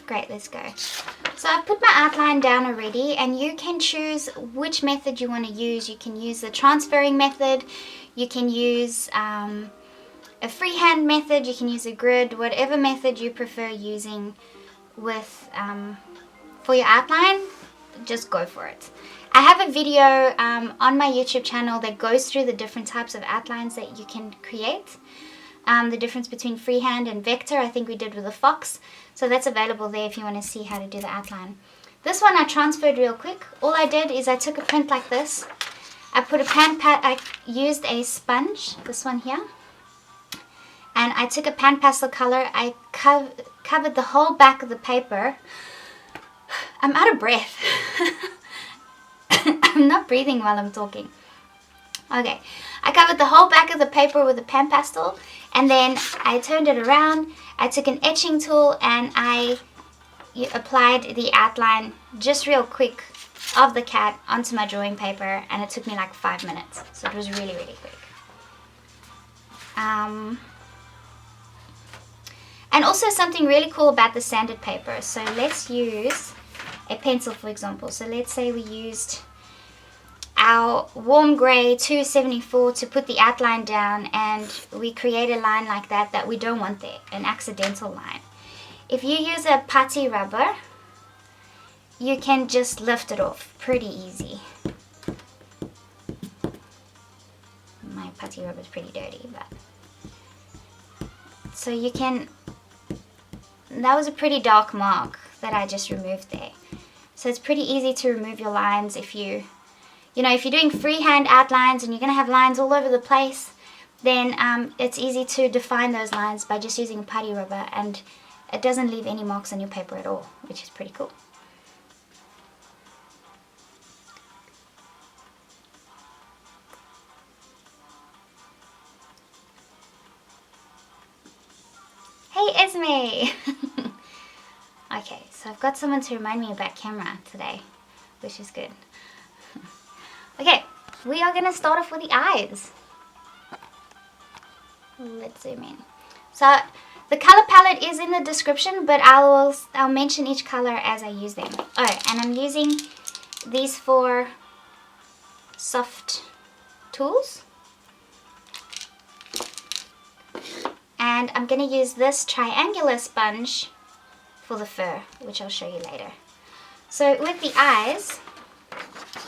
Great, let's go. So I've put my outline down already, and you can choose which method you want to use. You can use the transferring method, you can use a freehand method, you can use a grid, whatever method you prefer using with for your outline, just go for it. I have a video on my YouTube channel that goes through the different types of outlines that you can create. The difference between freehand and vector, I think we did with the fox. So that's available there if you want to see how to do the outline. This one I transferred real quick. All I did is I took a print like this. I used a sponge, this one here. And I took a PanPastel color. I covered the whole back of the paper. I'm out of breath. I'm not breathing while I'm talking. Okay, I covered the whole back of the paper with a PanPastel, and then I turned it around. I took an etching tool and I applied the outline just real quick of the cat onto my drawing paper, and it took me like 5 minutes. So it was really, really quick. And also something really cool about the sanded paper. So let's use a pencil, for example. So let's say we used our warm grey 274 to put the outline down, and we create a line like that that we don't want there, an accidental line. If you use a putty rubber, you can just lift it off pretty easy. My putty rubber is pretty dirty, but so you can, that was a pretty dark mark that I just removed there. So it's pretty easy to remove your lines if you're doing freehand outlines and you're going to have lines all over the place, then it's easy to define those lines by just using a putty rubber, and it doesn't leave any marks on your paper at all, which is pretty cool. Hey Esme! Okay, so I've got someone to remind me about camera today, which is good. Okay, we are going to start off with the eyes. Let's zoom in. So the color palette is in the description, but I'll mention each color as I use them. Oh, and I'm using these 4 Sofft tools. And I'm going to use this triangular sponge for the fur, which I'll show you later. So with the eyes,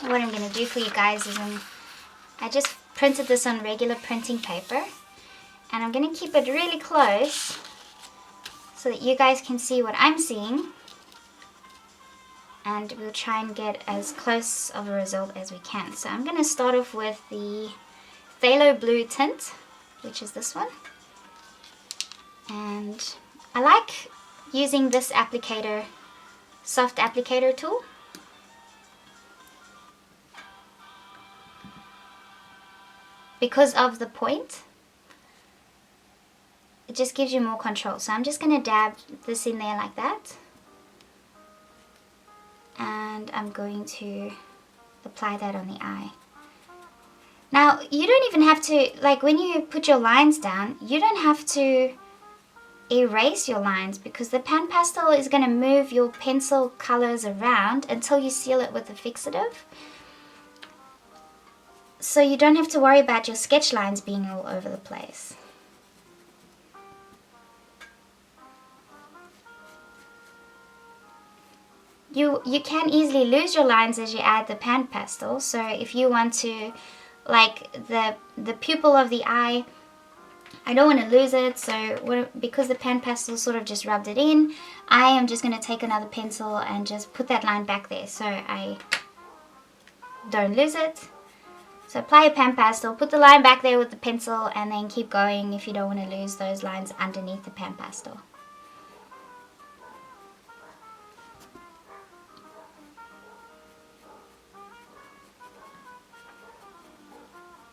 what I'm going to do for you guys is I just printed this on regular printing paper, and I'm going to keep it really close so that you guys can see what I'm seeing, and we'll try and get as close of a result as we can. So I'm going to start off with the Phthalo blue tint, which is this one, and I like using this applicator, Sofft applicator tool. Because of the point, it just gives you more control. So I'm just going to dab this in there like that. And I'm going to apply that on the eye. Now, you don't even have to, like when you put your lines down, you don't have to erase your lines, because the PanPastel is going to move your pencil colors around until you seal it with a fixative. So you don't have to worry about your sketch lines being all over the place. You can easily lose your lines as you add the PanPastel. So if you want to, like the pupil of the eye, I don't want to lose it, so because the PanPastel sort of just rubbed it in, I am just going to take another pencil and just put that line back there so I don't lose it. So apply your PanPastel, put the line back there with the pencil, and then keep going if you don't want to lose those lines underneath the PanPastel.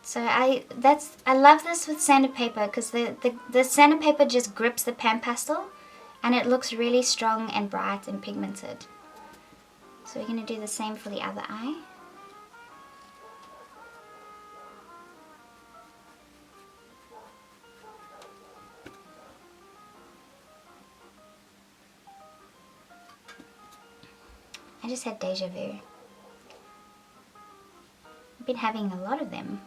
So I love this with sanded paper, because the sanded paper just grips the PanPastel and it looks really strong and bright and pigmented. So we're going to do the same for the other eye. just had deja vu. I've been having a lot of them.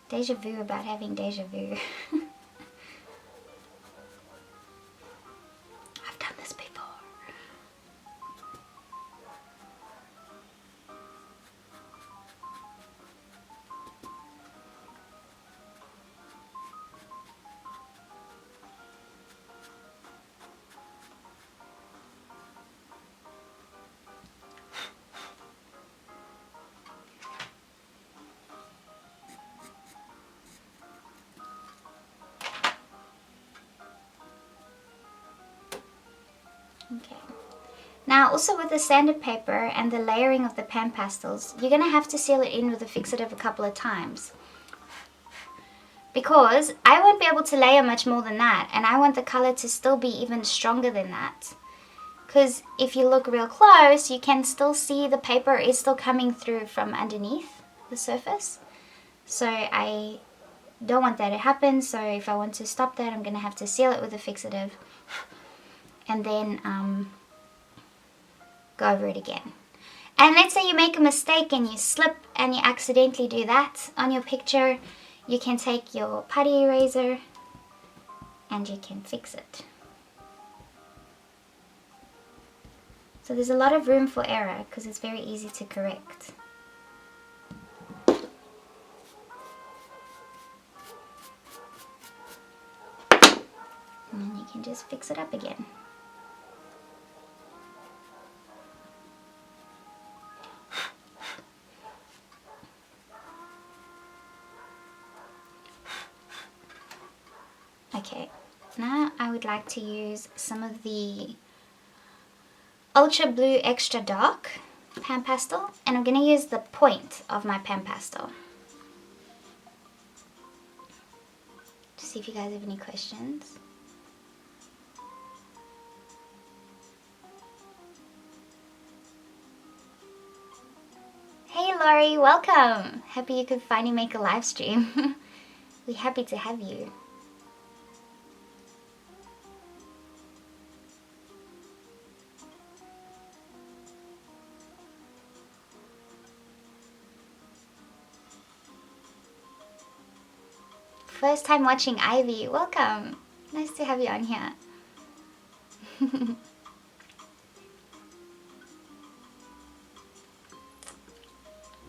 Deja vu about having deja vu. I've done this before. Okay. Now also with the sanded paper and the layering of the PanPastels, you're going to have to seal it in with a fixative a couple of times. Because I won't be able to layer much more than that, and I want the color to still be even stronger than that. Because if you look real close, you can still see the paper is still coming through from underneath the surface. So I don't want that to happen, so if I want to stop that, I'm going to have to seal it with a fixative. And then go over it again. And let's say you make a mistake and you slip and you accidentally do that on your picture, you can take your putty eraser and you can fix it. So there's a lot of room for error because it's very easy to correct. And then you can just fix it up again. Okay, now I would like to use some of the Ultra Blue Extra Dark PanPastel, and I'm going to use the point of my PanPastel. To see if you guys have any questions. Hey Laurie, welcome! Happy you could finally make a live stream. We're happy to have you. First time watching Ivy, welcome! Nice to have you on here.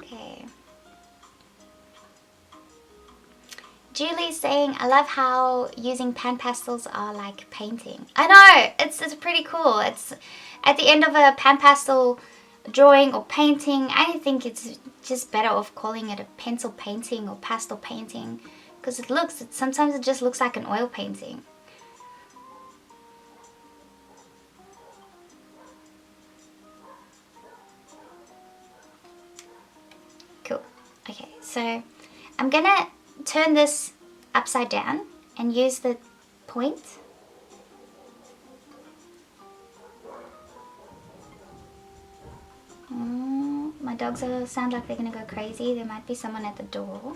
Okay. Julie's saying, I love how using PanPastels are like painting. I know, it's pretty cool. It's at the end of a PanPastel drawing or painting, I think it's just better off calling it a pencil painting or pastel painting. Because sometimes it just looks like an oil painting. Cool. Okay, so I'm gonna turn this upside down and use the point. My dogs sound like they're gonna go crazy. There might be someone at the door.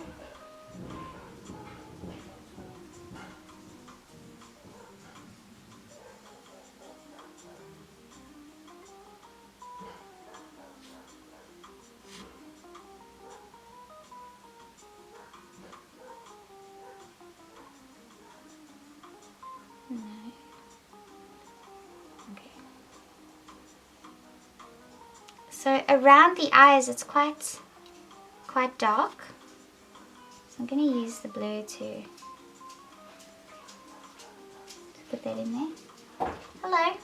No. Okay. So around the eyes, it's quite dark. So I'm going to use the blue to put that in there. Hello.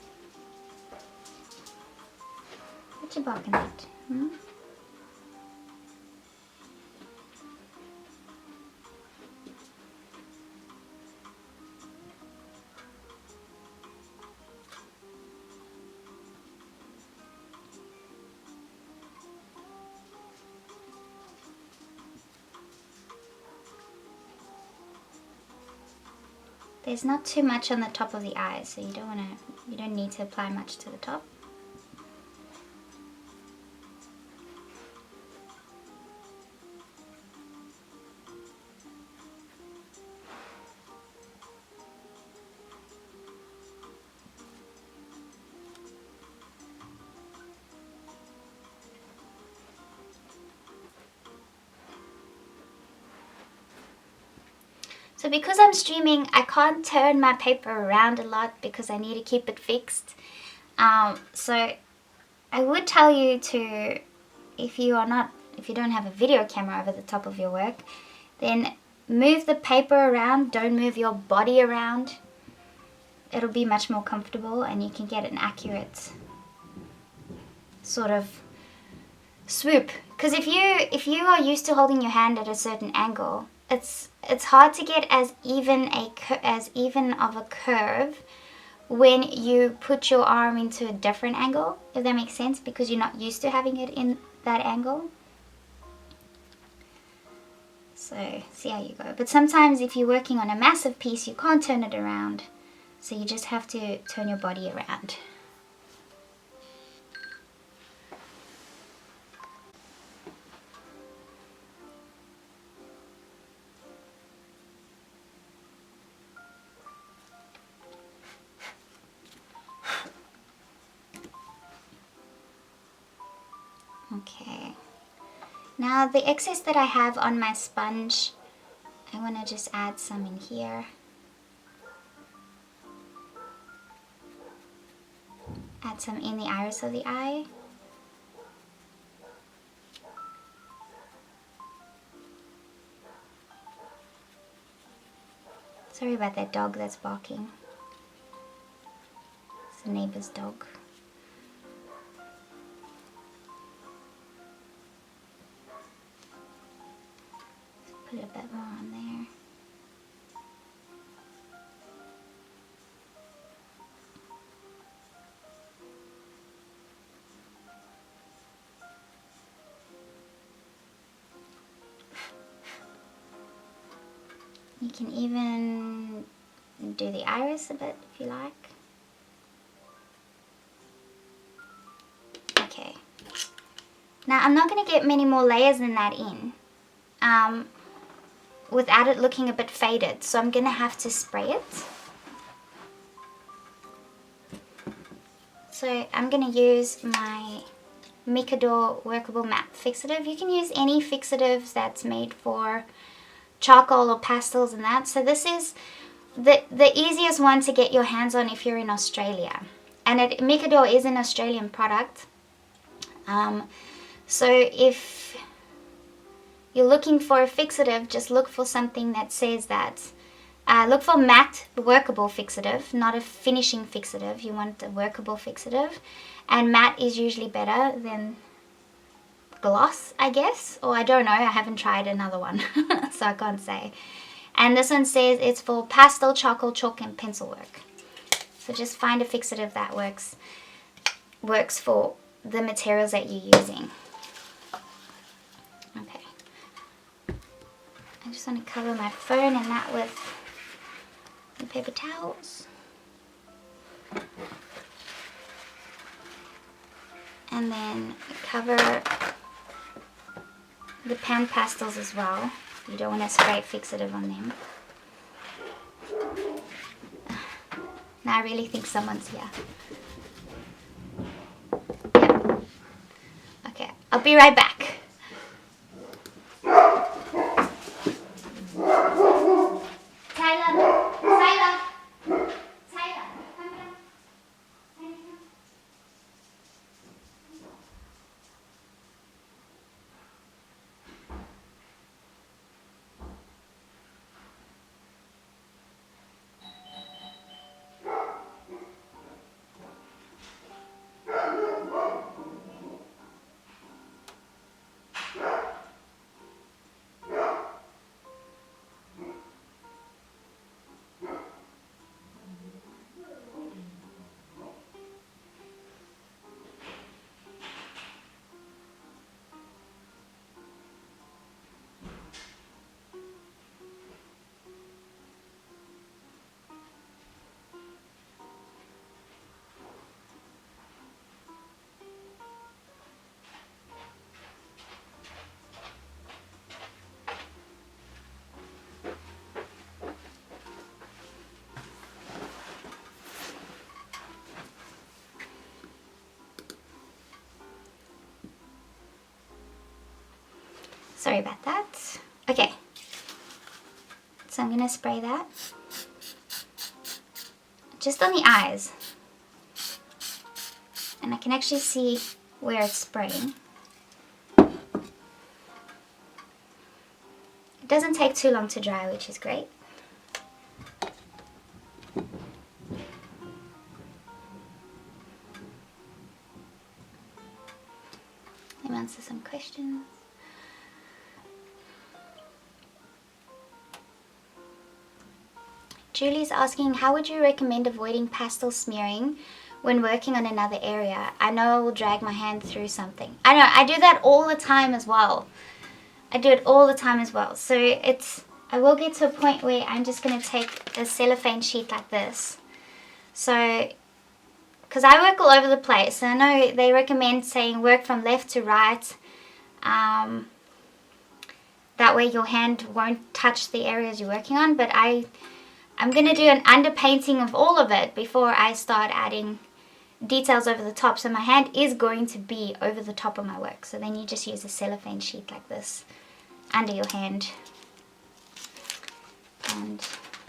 What you barking at? There's not too much on the top of the eyes, so you don't need to apply much to the top. So because I'm streaming, I can't turn my paper around a lot because I need to keep it fixed. So I would tell you to, if you don't have a video camera over the top of your work, then move the paper around, don't move your body around. It'll be much more comfortable and you can get an accurate sort of swoop. Because if you are used to holding your hand at a certain angle, it's hard to get as even of a curve when you put your arm into a different angle, if that makes sense, because you're not used to having it in that angle. So see how you go. But sometimes if you're working on a massive piece, you can't turn it around, so you just have to turn your body around. Okay, now the excess that I have on my sponge, I want to just add some in here. Add some in the iris of the eye. Sorry about that dog that's barking. It's the neighbor's dog. Put a bit more on there. You can even do the iris a bit if you like. Okay. Now I'm not going to get many more layers than that in without it looking a bit faded, so I'm going to have to spray it. So I'm going to use my Micador Workable Matte Fixative. You can use any fixative that's made for charcoal or pastels and that. So this is the easiest one to get your hands on if you're in Australia. And Micador is an Australian product. So if you're looking for a fixative, just look for something that says that. Look for matte workable fixative, not a finishing fixative. You want a workable fixative. And matte is usually better than gloss, I guess. Or I don't know, I haven't tried another one, so I can't say. And this one says it's for pastel, charcoal, chalk and pencil work. So just find a fixative that works for the materials that you're using. Okay. I just want to cover my phone and that with the paper towels. And then cover the PanPastels as well. You don't want to spray fixative on them. Now I really think someone's here. Yep. Okay, I'll be right back. Sorry about that. Okay. So I'm going to spray that just on the eyes. And I can actually see where it's spraying. It doesn't take too long to dry, which is great. Let me answer some questions. Julie's asking, how would you recommend avoiding pastel smearing when working on another area? I know I will drag my hand through something. I know, I do that all the time as well. I do it all the time as well. So I will get to a point where I'm just going to take a cellophane sheet like this. So, because I work all over the place, and I know they recommend saying work from left to right. That way your hand won't touch the areas you're working on, but I'm going to do an underpainting of all of it before I start adding details over the top. So my hand is going to be over the top of my work. So then you just use a cellophane sheet like this under your hand. And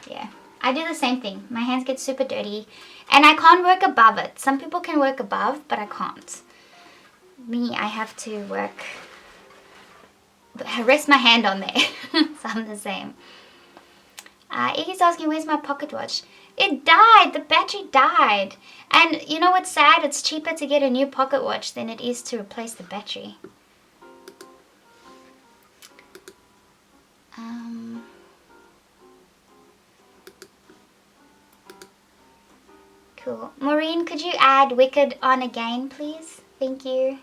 yeah, I do the same thing. My hands get super dirty and I can't work above it. Some people can work above, but I can't. Me, I have to rest my hand on there. So I'm the same. Iggy's asking, where's my pocket watch? It died. The battery died. And you know what's sad? It's cheaper to get a new pocket watch than it is to replace the battery. Cool. Maureen, could you add Wicked on again, please? Thank you.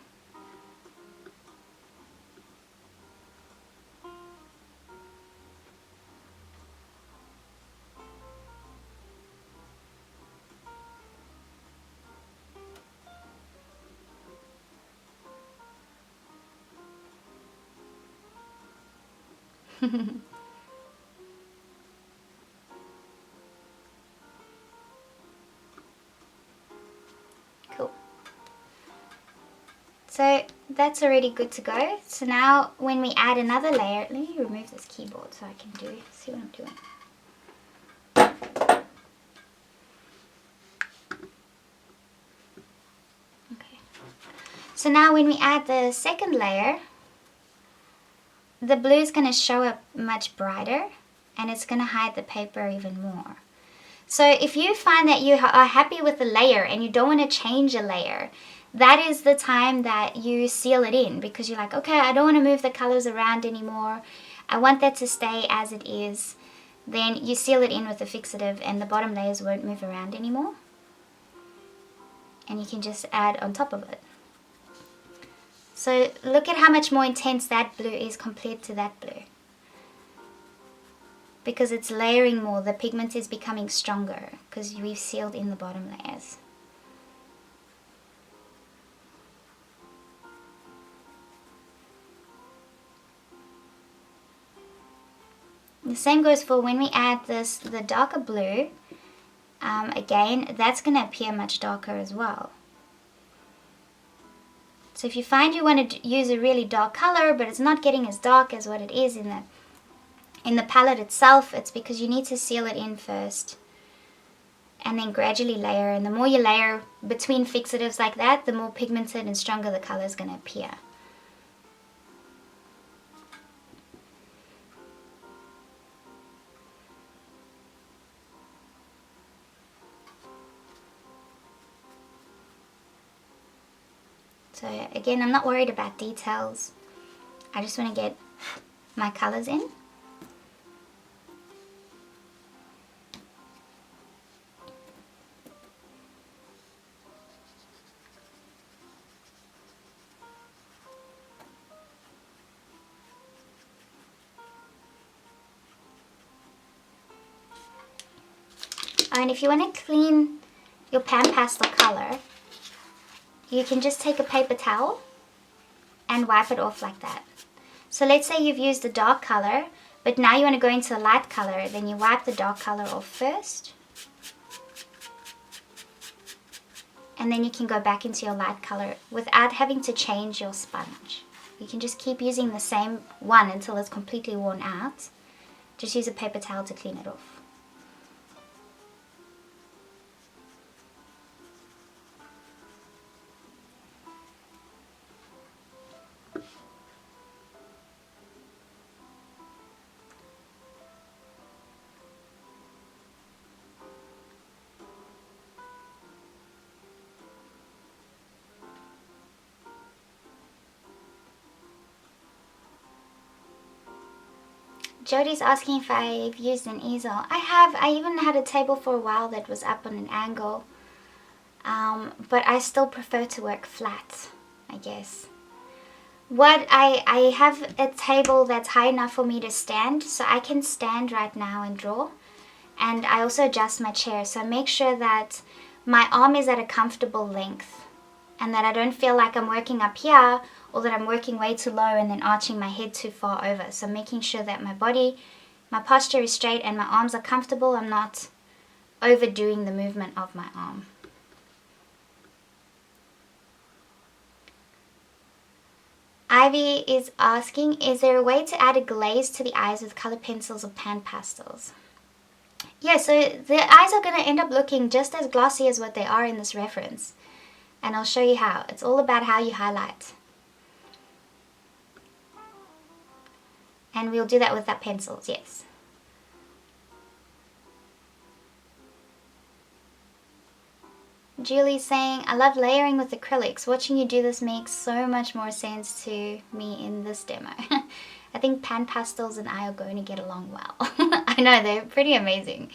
Cool. So that's already good to go. So now when we add another layer, let me remove this keyboard so I can see what I'm doing. Okay. So now when we add the second layer, the blue is going to show up much brighter and it's going to hide the paper even more. So if you find that you are happy with the layer and you don't want to change a layer, that is the time that you seal it in, because you're like, okay, I don't want to move the colors around anymore. I want that to stay as it is. Then you seal it in with the fixative and the bottom layers won't move around anymore. And you can just add on top of it. So look at how much more intense that blue is compared to that blue. Because it's layering more, the pigment is becoming stronger because we've sealed in the bottom layers. The same goes for when we add the darker blue. Again, that's going to appear much darker as well. So if you find you want to use a really dark color, but it's not getting as dark as what it is in the palette itself, it's because you need to seal it in first and then gradually layer. And the more you layer between fixatives like that, the more pigmented and stronger the color is going to appear. So again, I'm not worried about details. I just want to get my colors in. And if you want to clean your PanPastel color, you can just take a paper towel and wipe it off like that. So let's say you've used a dark color, but now you want to go into a light color, then you wipe the dark color off first. And then you can go back into your light color without having to change your sponge. You can just keep using the same one until it's completely worn out. Just use a paper towel to clean it off. Jody's asking if I've used an easel. I have. I even had a table for a while that was up on an angle. But I still prefer to work flat, I guess. I have a table that's high enough for me to stand, so I can stand right now and draw. And I also adjust my chair, so make sure that my arm is at a comfortable length and that I don't feel like I'm working up here or that I'm working way too low and then arching my head too far over. So making sure that my body, my posture is straight and my arms are comfortable. I'm not overdoing the movement of my arm. Ivy is asking, is there a way to add a glaze to the eyes with color pencils or PanPastels? Yeah, so the eyes are going to end up looking just as glossy as what they are in this reference. And I'll show you how. It's all about how you highlight. And we'll do that with that pencils, yes. Julie's saying, I love layering with acrylics. Watching you do this makes so much more sense to me in this demo. I think PanPastels and I are going to get along well. I know, they're pretty amazing.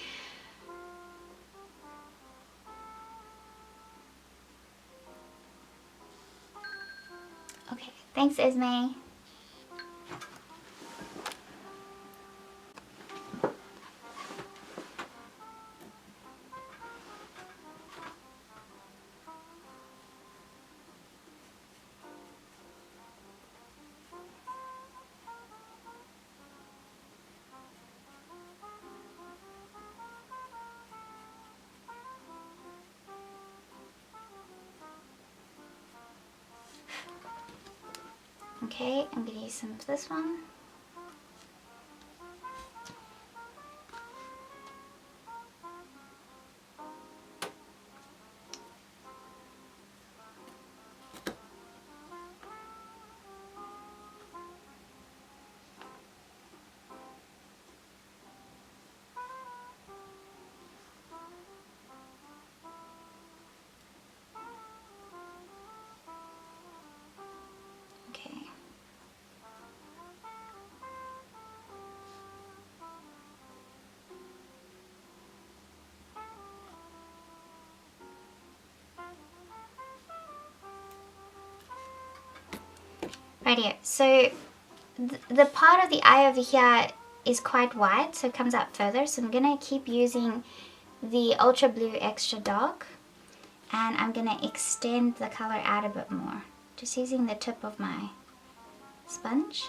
Okay, thanks Esme. Okay, I'm going to use some of this one. Okay. Right here. So the part of the eye over here is quite wide, so it comes out further. So I'm going to keep using the Ultra Blue Extra Dark, and I'm going to extend the color out a bit more, just using the tip of my sponge.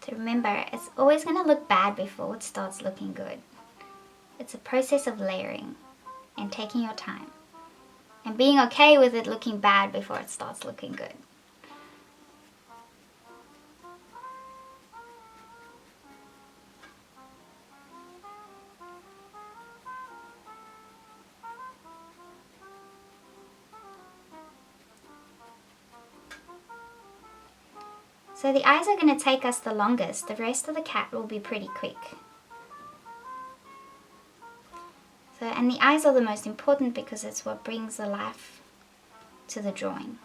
So remember, it's always going to look bad before it starts looking good. It's a process of layering and taking your time and being okay with it looking bad before it starts looking good. So the eyes are going to take us the longest. The rest of the cat will be pretty quick. So, and the eyes are the most important because it's what brings the life to the drawing.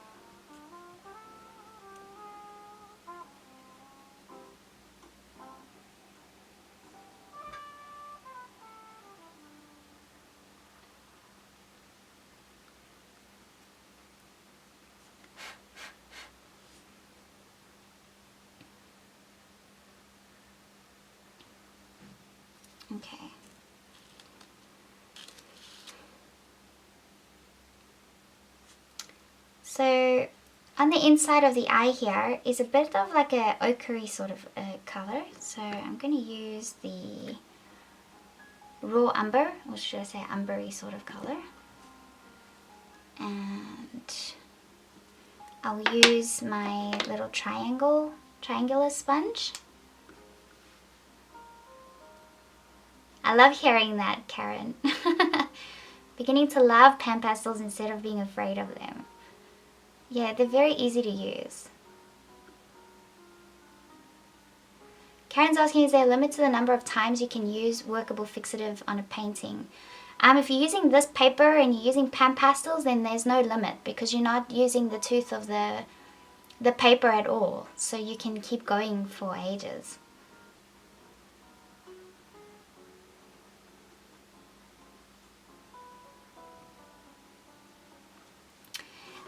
Okay. So on the inside of the eye here is a bit of like a ochre sort of color. So I'm going to use the raw umber, or should I say umbery sort of color. And I'll use my little triangular sponge. I love hearing that, Karen. Beginning to love PanPastels instead of being afraid of them. Yeah, they're very easy to use. Karen's asking, is there a limit to the number of times you can use workable fixative on a painting? If you're using this paper and you're using PanPastels, then there's no limit because you're not using the tooth of the paper at all. So you can keep going for ages.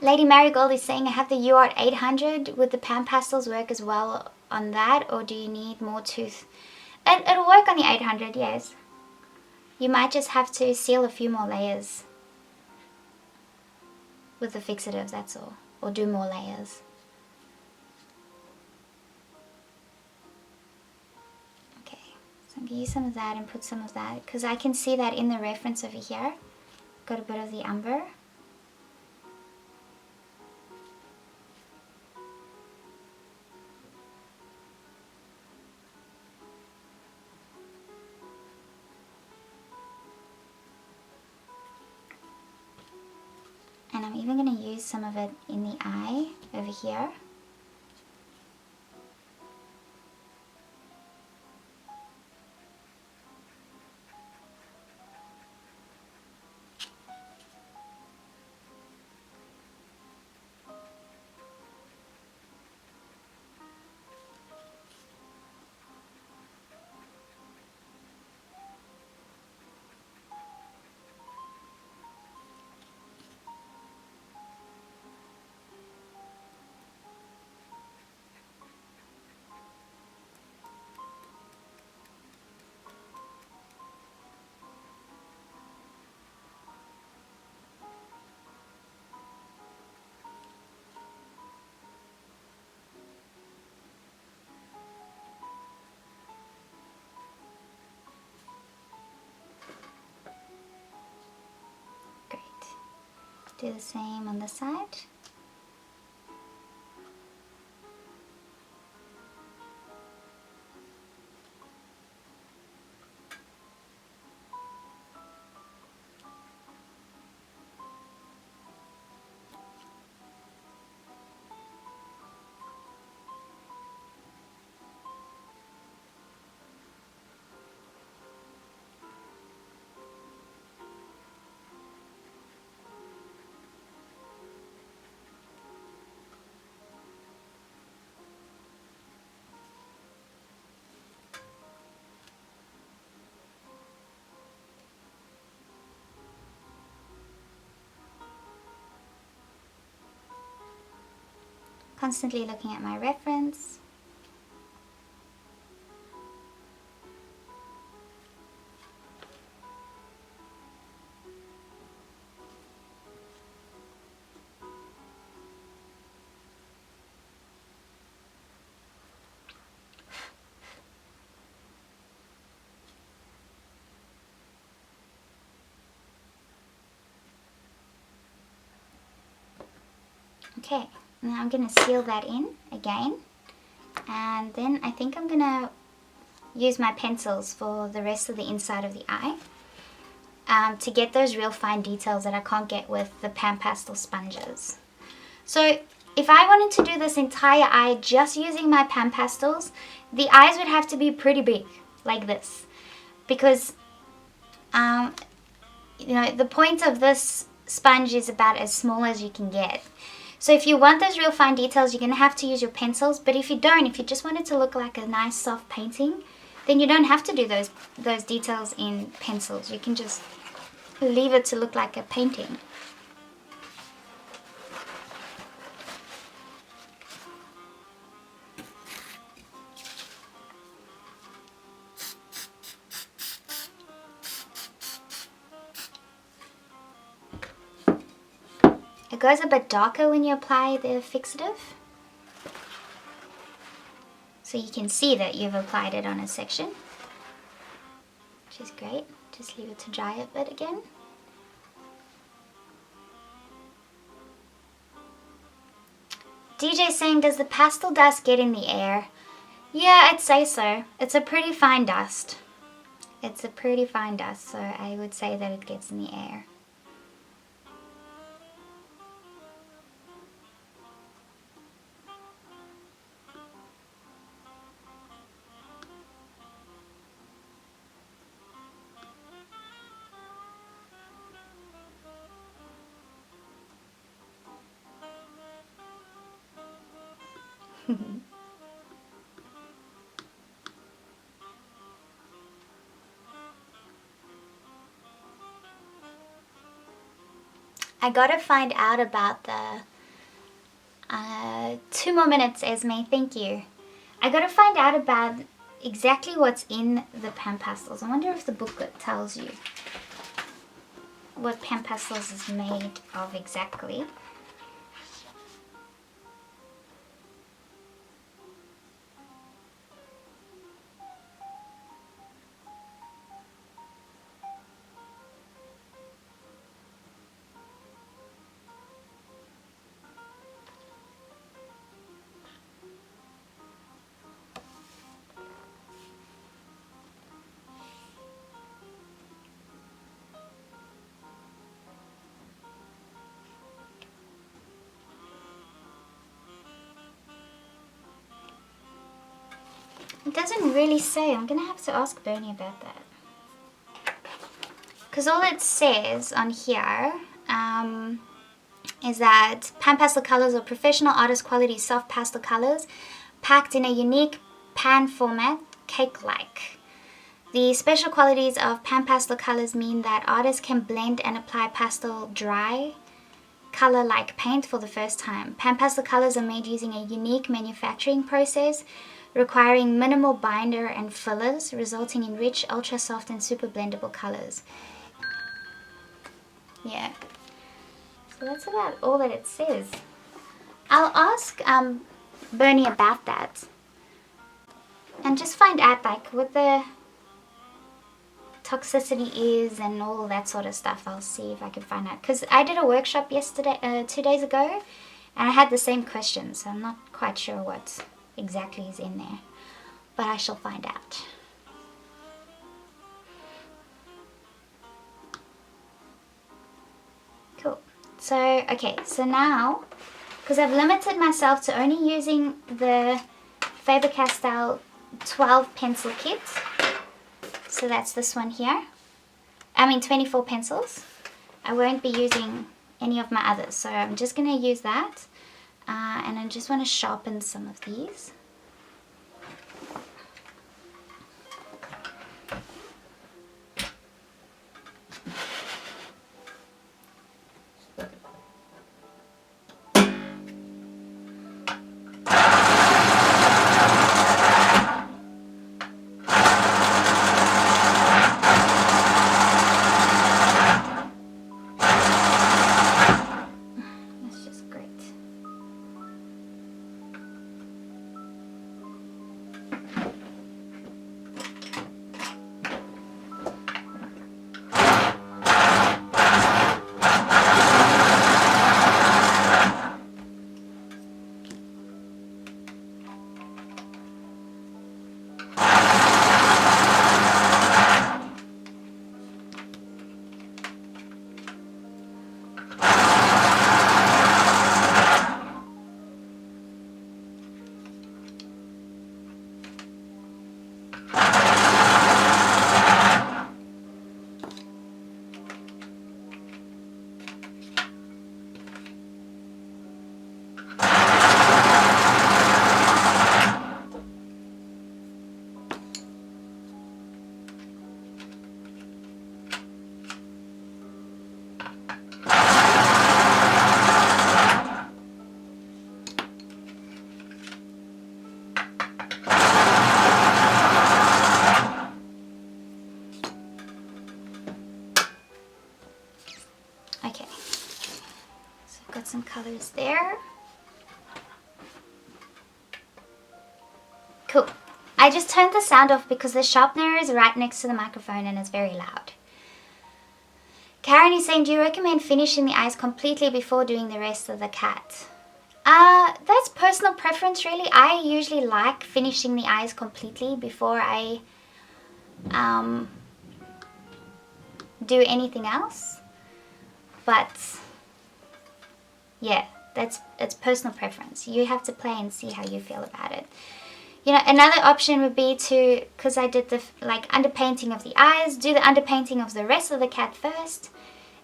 Lady Marigold is saying, I have the Uart 800. Would the PanPastels work as well on that, or do you need more tooth? It'll work on the 800, yes. You might just have to seal a few more layers with the fixative, that's all. Or do more layers. Okay, so I'm going to use some of that and put some of that, because I can see that in the reference over here. Got a bit of the umber. And I'm even going to use some of it in the eye over here. Do the same on the side. Constantly looking at my reference. Okay, now I'm going to seal that in again, and then I think I'm going to use my pencils for the rest of the inside of the eye to get those real fine details that I can't get with the PanPastel sponges. So if I wanted to do this entire eye just using my PanPastels, the eyes would have to be pretty big, like this, because you know, the point of this sponge is about as small as you can get. So if you want those real fine details, you're going to have to use your pencils. But if you don't, if you just want it to look like a nice soft painting, then you don't have to do those details in pencils. You can just leave it to look like a painting. It goes a bit darker when you apply the fixative. So you can see that you've applied it on a section, which is great. Just leave it to dry a bit again. DJ saying, does the pastel dust get in the air? Yeah, I'd say so. It's a pretty fine dust. It's a pretty fine dust, so I would say that it gets in the air. I gotta find out about the 2 more minutes, Esme, thank you. I gotta find out about exactly what's in the PanPastels. I wonder if the booklet tells you what PanPastels is made of exactly. It doesn't really say. I'm going to have to ask Bernie about that. Because all it says on here is that PanPastel Colors are professional artist quality soft pastel colors packed in a unique pan format, cake-like. The special qualities of PanPastel Colors mean that artists can blend and apply pastel dry color like paint for the first time. PanPastel Colors are made using a unique manufacturing process requiring minimal binder and fillers, resulting in rich, ultra soft and super blendable colors. Yeah, so that's about all that it says. I'll ask Bernie about that and just find out like what the toxicity is and all that sort of stuff. I'll see if I can find out, because I did a workshop yesterday, 2 days ago, and I had the same question, so I'm not quite sure what exactly is in there, but I shall find out. Cool. So okay, so now, because I've limited myself to only using the Faber-Castell 12 pencil kit, so that's this one here, 24 pencils. I won't be using any of my others, so I'm just going to use that. And I just want to sharpen some of these. goes there. Cool. I just turned the sound off because the sharpener is right next to the microphone and it's very loud. Karen is saying, do you recommend finishing the eyes completely before doing the rest of the cat? That's personal preference really. I usually like finishing the eyes completely before I do anything else. But yeah, it's personal preference. You have to play and see how you feel about it. You know, another option would be to, because I did the like underpainting of the eyes, do the underpainting of the rest of the cat first,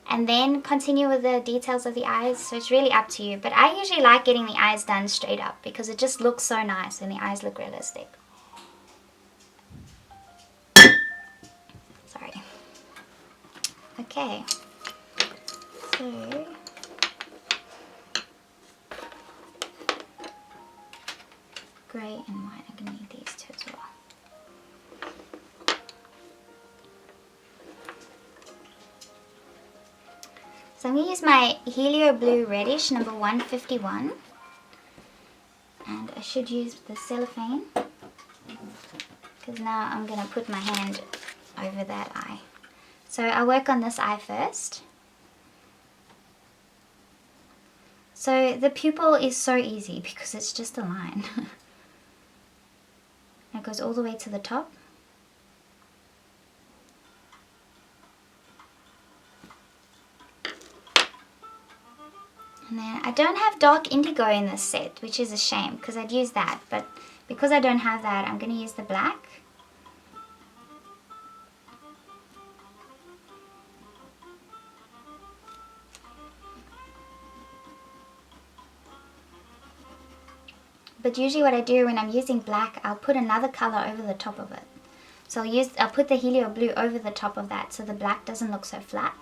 and then continue with the details of the eyes. So it's really up to you. But I usually like getting the eyes done straight up because it just looks so nice and the eyes look realistic. Sorry. Okay. So grey and white. I'm going to need these two as well. So I'm going to use my Helio Blue Reddish number 151. And I should use the cellophane, because now I'm going to put my hand over that eye. So I'll work on this eye first. So the pupil is so easy because it's just a line. It goes all the way to the top. And then I don't have dark indigo in this set, which is a shame because I'd use that. But because I don't have that, I'm going to use the black. But usually what I do when I'm using black, I'll put another color over the top of it. So I'll put the Helio Blue over the top of that so the black doesn't look so flat.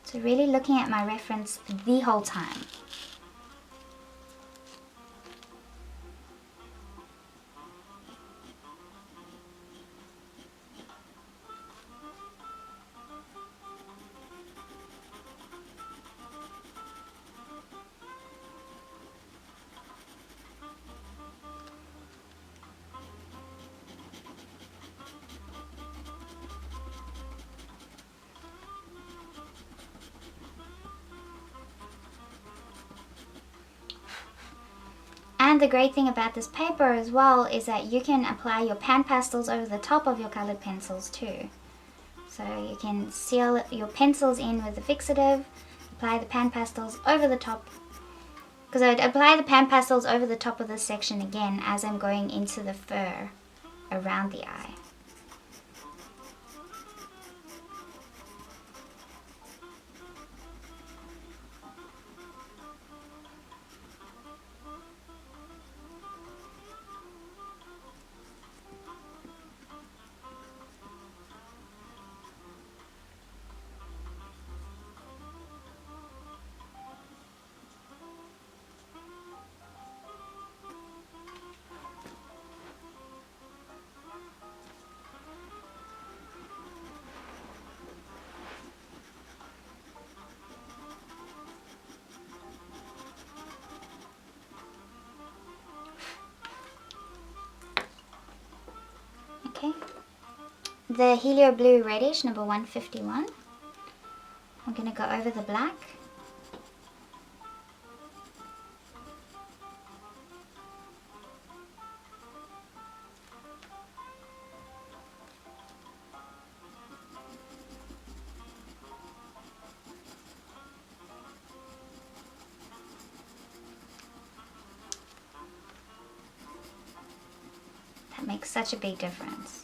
So really looking at my reference the whole time. And the great thing about this paper as well is that you can apply your PanPastels over the top of your colored pencils too. So you can seal your pencils in with the fixative, apply the PanPastels over the top. Because I would apply the PanPastels over the top of this section again as I'm going into the fur around the eye. Okay, the Helio Blue Reddish number 151. I'm going to go over the black. That makes such a big difference.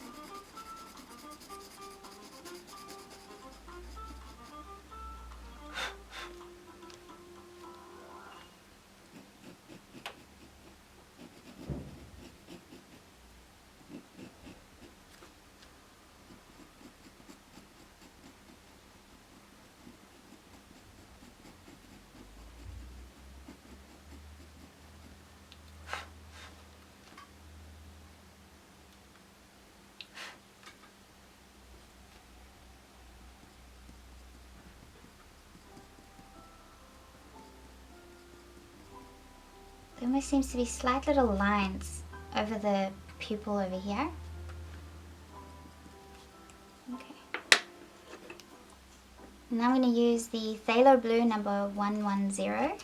almost seems to be slight little lines over the pupil over here. Okay. Now I'm going to use the Phthalo blue number 110.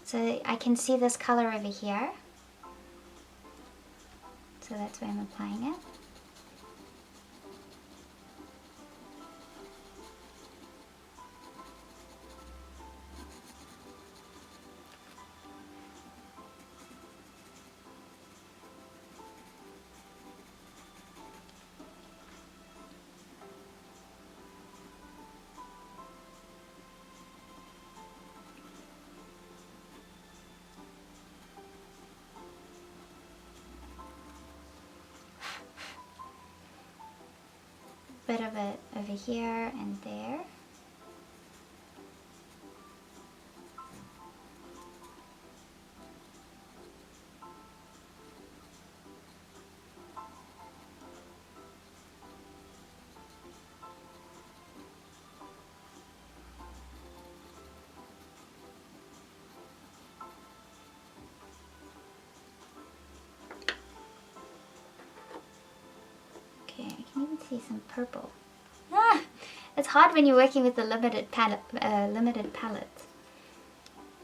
So I can see this color over here. So that's where I'm applying it. Bit of it over here and there. Okay, I can even see some purple. Ah, it's hard when you're working with a limited palette.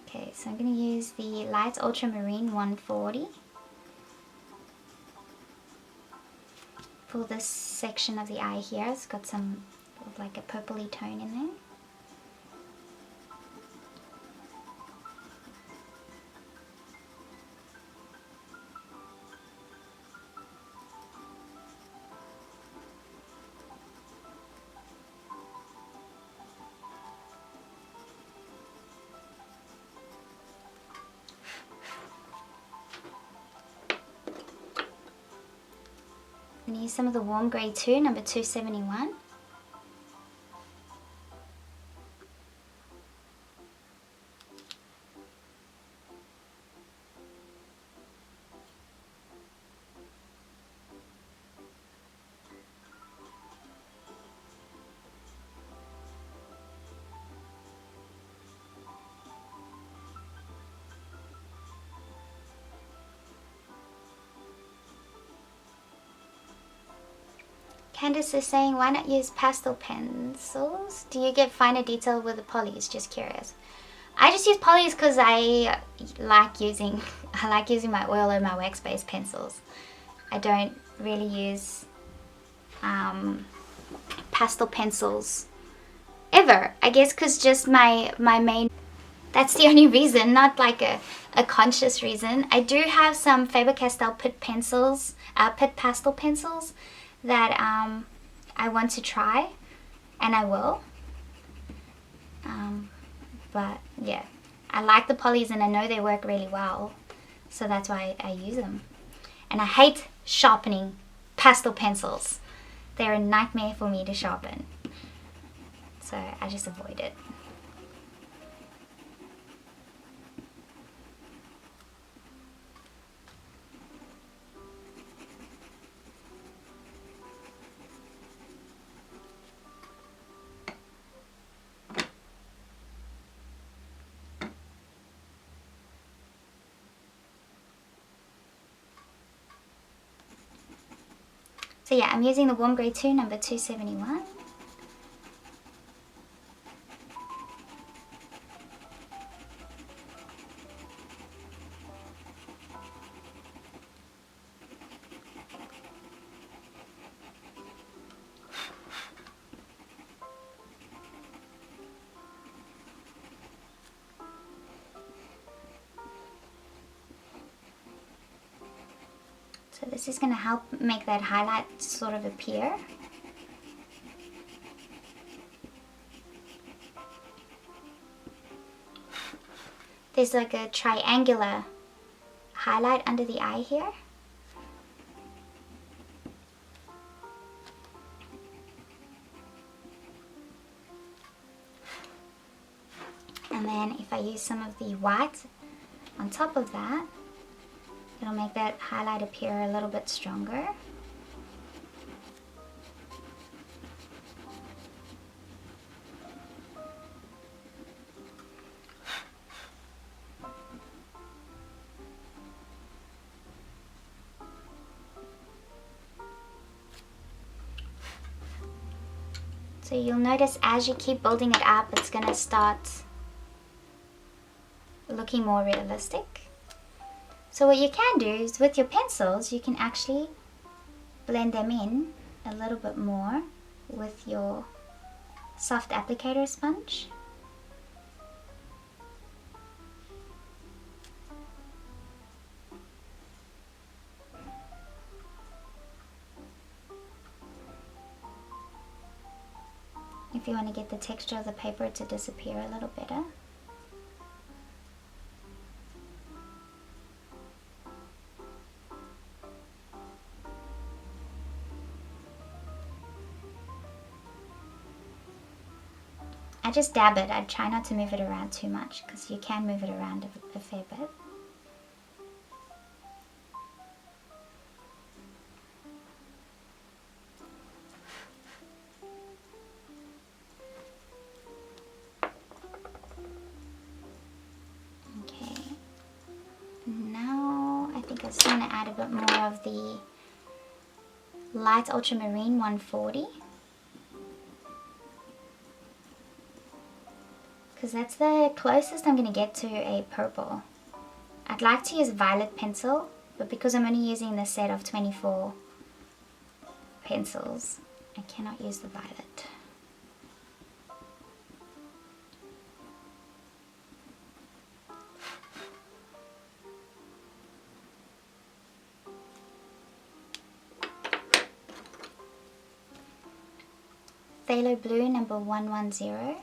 Okay, so I'm going to use the light Ultramarine 140 for this section of the eye here. It's got some like a purpley tone in there. I'm going to use some of the warm grey 2, number 271. Candice is saying, why not use pastel pencils? Do you get finer detail with the polys? Just curious. I just use polys because I like using my oil and my wax-based pencils. I don't really use pastel pencils ever. I guess because just my main, that's the only reason, not like a conscious reason. I do have some Faber-Castell pit pastel pencils that I want to try, and I will. But yeah, I like the polys and I know they work really well, so that's why I use them. And I hate sharpening pastel pencils. They're a nightmare for me to sharpen, so I just avoid it. So yeah, I'm using the warm grey 2, number 271. So this is going to help make that highlight sort of appear. There's like a triangular highlight under the eye here. And then if I use some of the white on top of that, it'll make that highlight appear a little bit stronger. So you'll notice as you keep building it up, it's going to start looking more realistic. So what you can do is with your pencils, you can actually blend them in a little bit more with your Sofft applicator sponge. If you want to get the texture of the paper to disappear a little better. I just dab it. I try not to move it around too much because you can move it around a fair bit. Okay. Now I think I just want to add a bit more of the light ultramarine 140. Because that's the closest I'm going to get to a purple. I'd like to use violet pencil, but because I'm only using the set of 24 pencils, I cannot use the violet. Phthalo blue number 110.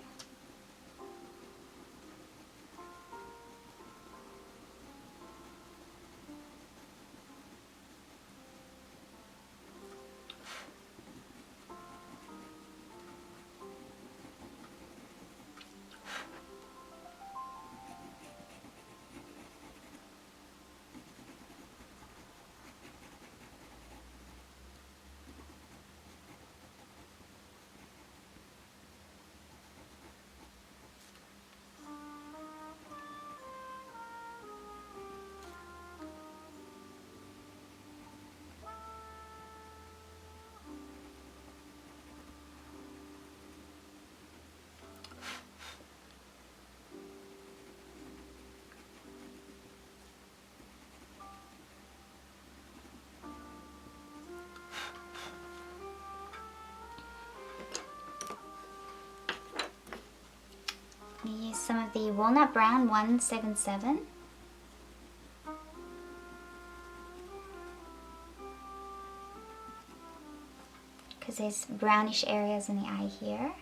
Use some of the walnut brown 177. Because there's brownish areas in the eye here.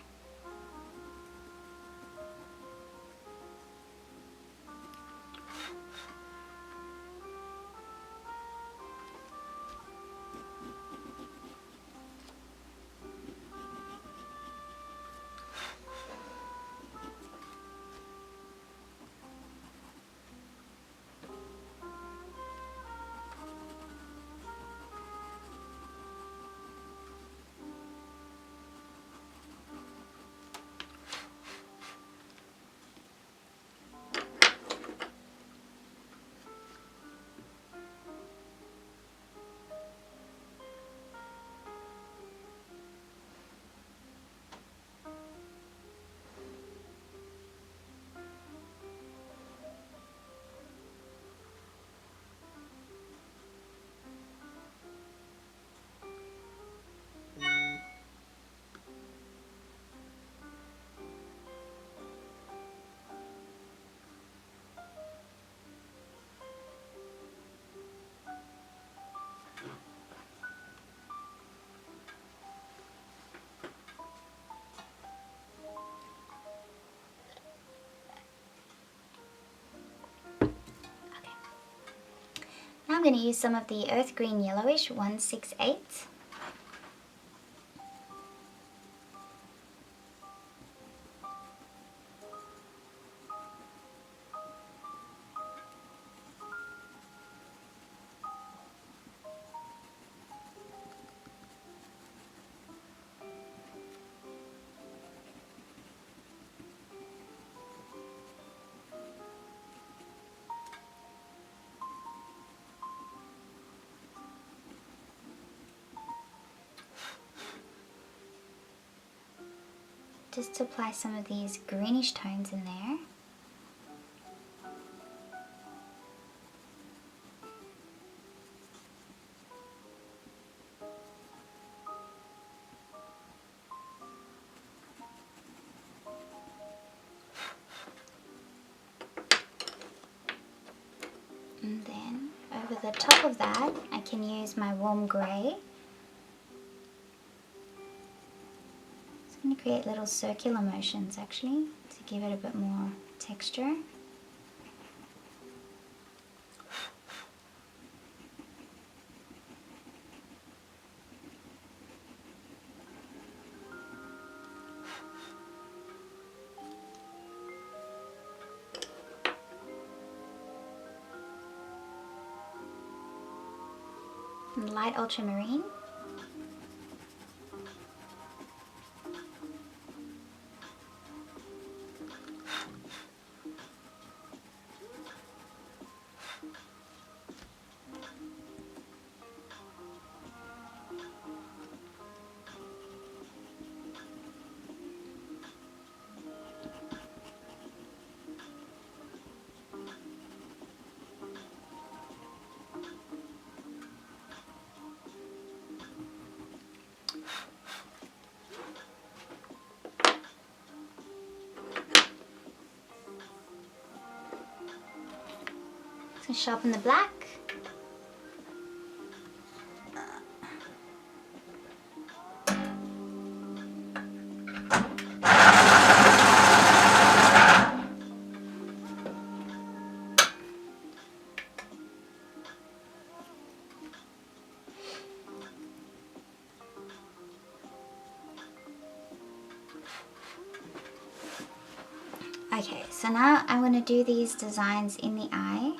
Now I'm going to use some of the earth green yellowish 168. just to apply some of these greenish tones in there. And then over the top of that, I can use my warm grey. It's going to create little circular motions actually to give it a bit more texture. And light ultramarine. So sharpen the black. Okay, so now I want to do these designs in the eye.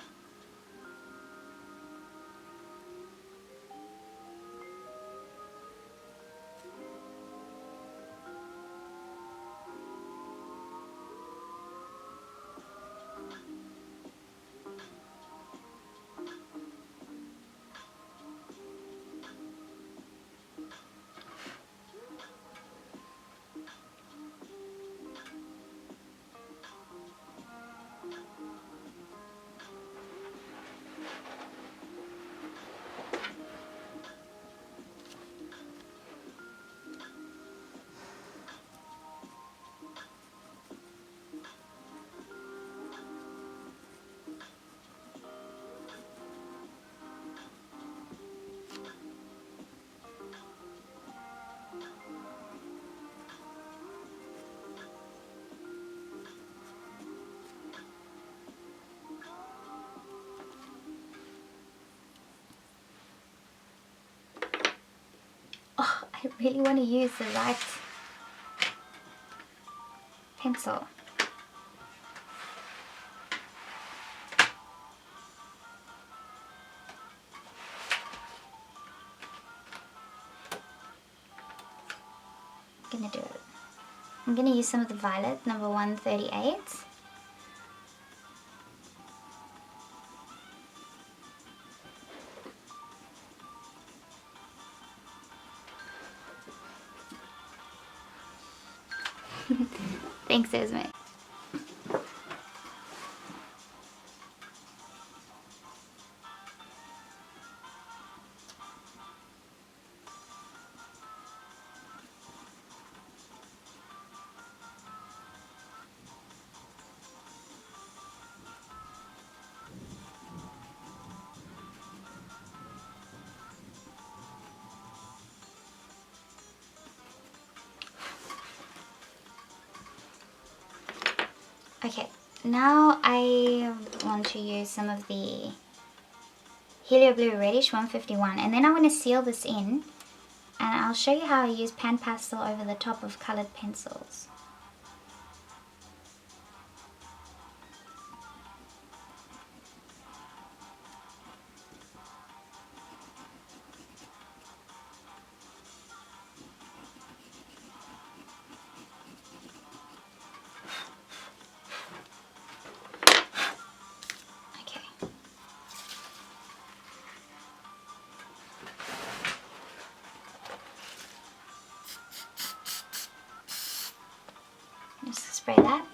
Oh, I really want to use the right pencil. I'm gonna do it. I'm gonna use some of the violet, number 138. Thanks, Esme. Okay, now I want to use some of the Helio Blue Reddish 151, and then I want to seal this in, and I'll show you how I use PanPastel over the top of colored pencils. spray that.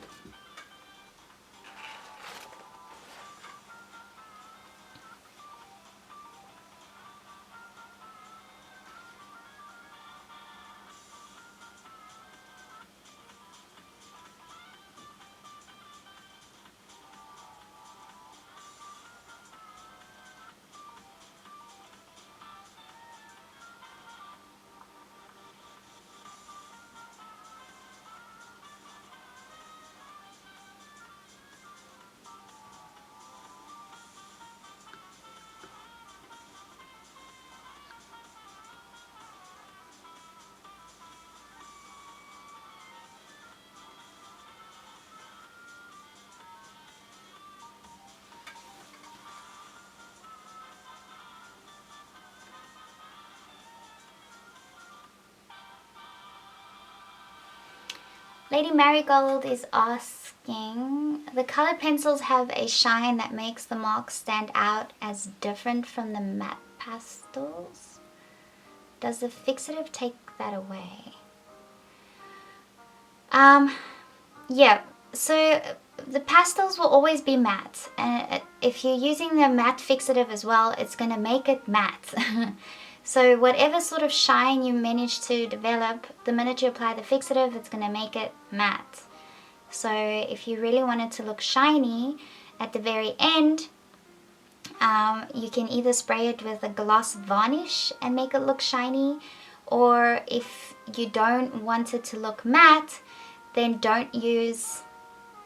Lady Marigold is asking, the colored pencils have a shine that makes the marks stand out as different from the matte pastels. Does the fixative take that away? Yeah, so the pastels will always be matte, and if you're using the matte fixative as well, it's going to make it matte. So whatever sort of shine you manage to develop, the minute you apply the fixative, it's going to make it matte. So if you really want it to look shiny at the very end, you can either spray it with a gloss varnish and make it look shiny, or if you don't want it to look matte, then don't use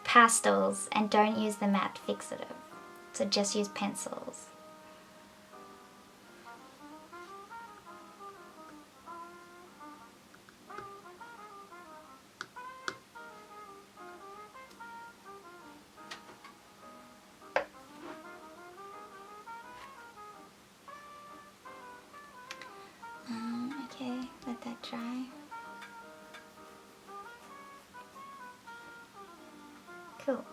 pastels and don't use the matte fixative. So just use pencils. Okay, let that dry. Cool.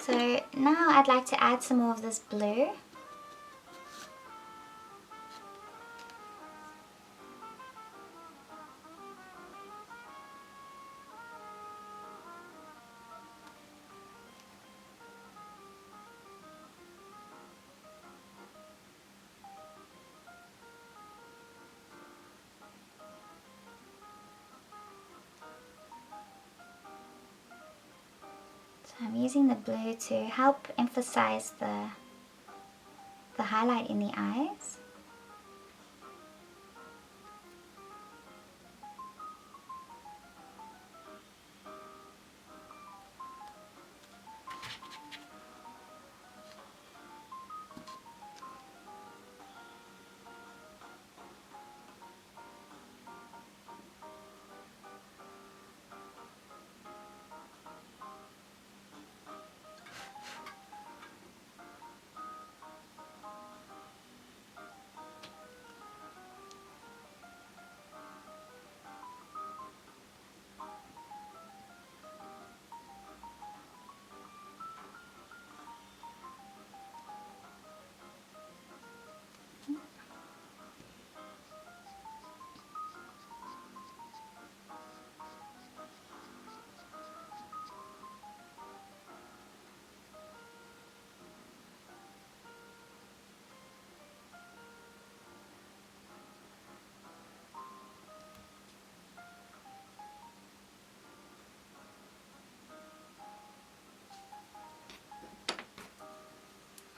So now I'd like to add some more of this blue. So I'm using the blue to help emphasize the highlight in the eyes.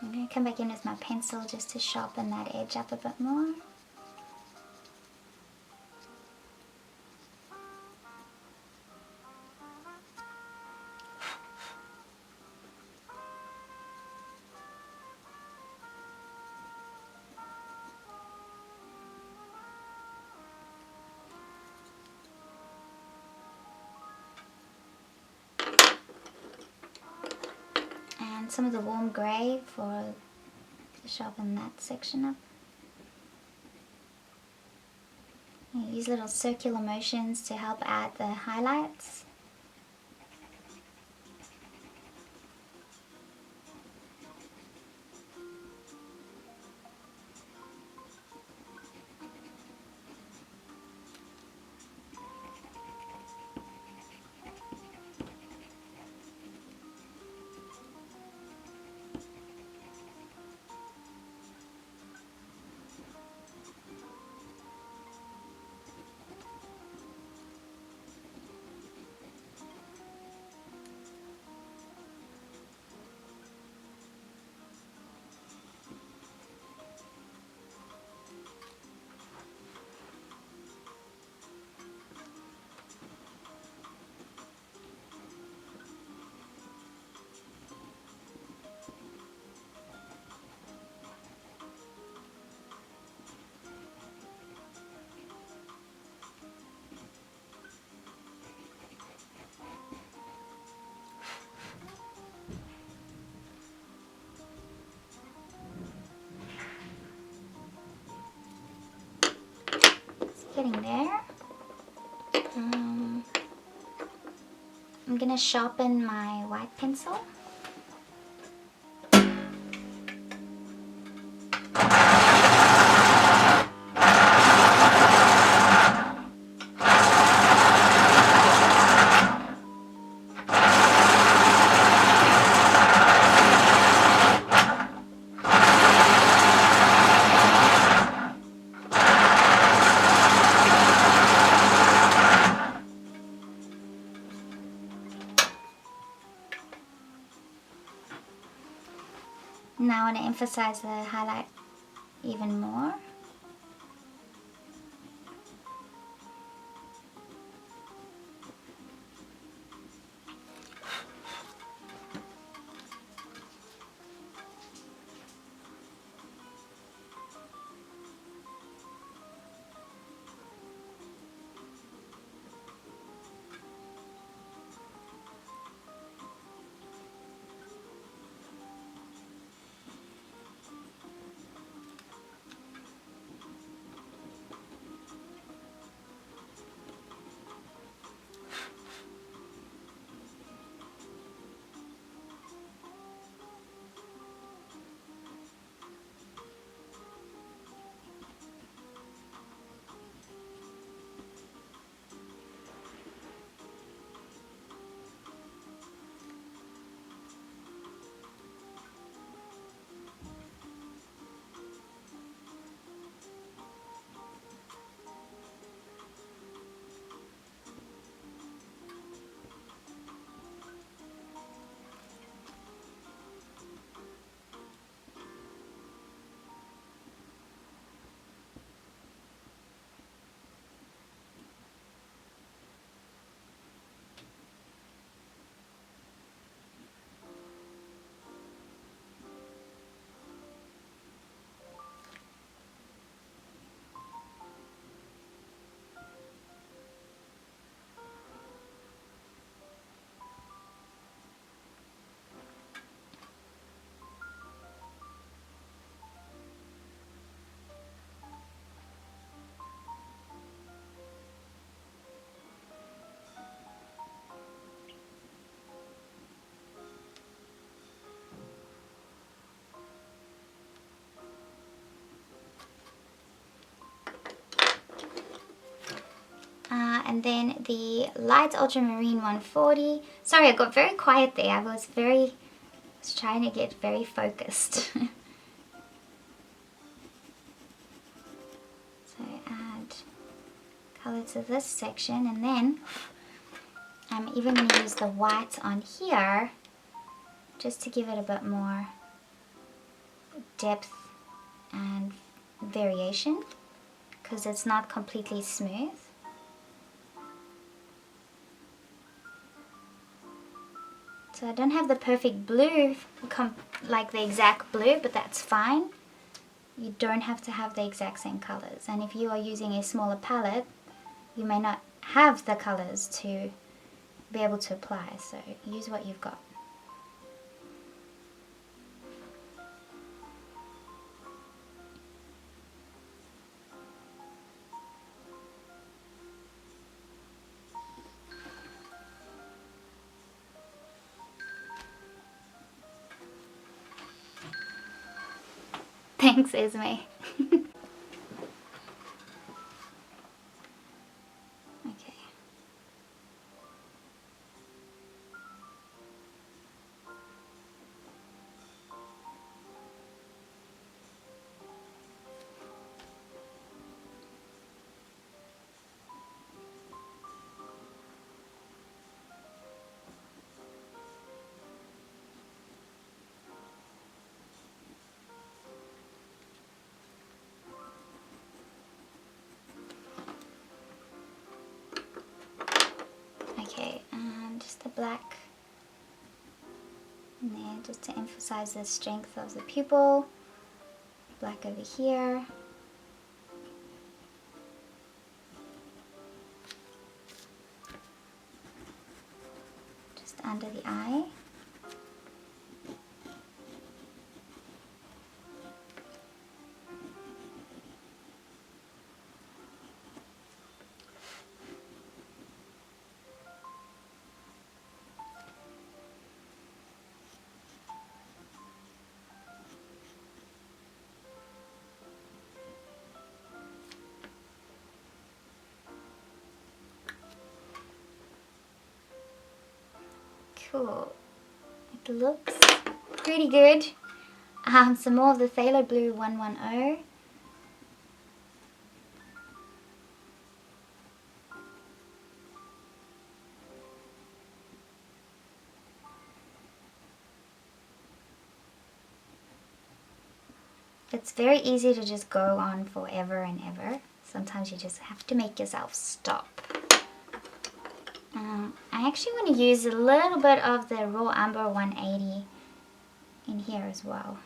I'm going to come back in with my pencil just to sharpen that edge up a bit more. And some of the warm grey to sharpen that section up. You use little circular motions to help add the highlights. Getting there. I'm gonna sharpen my white pencil. Now I want to emphasize the highlight even more. And then the light ultramarine 140. Sorry, I got very quiet there. I was trying to get very focused. So add color to this section, and then I'm even going to use the white on here just to give it a bit more depth and variation, because it's not completely smooth. So I don't have the perfect blue, like the exact blue, but that's fine. You don't have to have the exact same colors. And if you are using a smaller palette, you may not have the colors to be able to apply. So use what you've got. Thanks, Esme. Okay. Okay, and just the black in there just to emphasize the strength of the pupil. Black over here. Just under the eye. Cool. It looks pretty good. Some more of the Phthalo Blue 110. It's very easy to just go on forever and ever. Sometimes you just have to make yourself stop. I actually want to use a little bit of the Raw Umber 180 in here as well.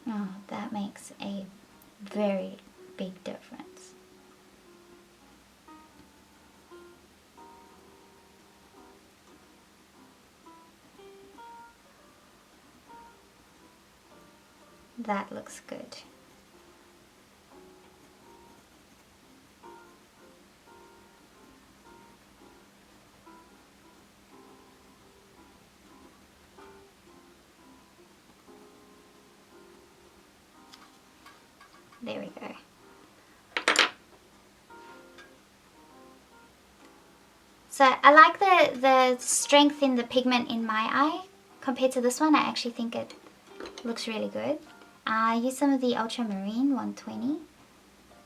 Oh, that makes a very big difference. That looks good. There we go. So I like the strength in the pigment in my eye compared to this one. I actually think it looks really good. I use some of the Ultramarine 120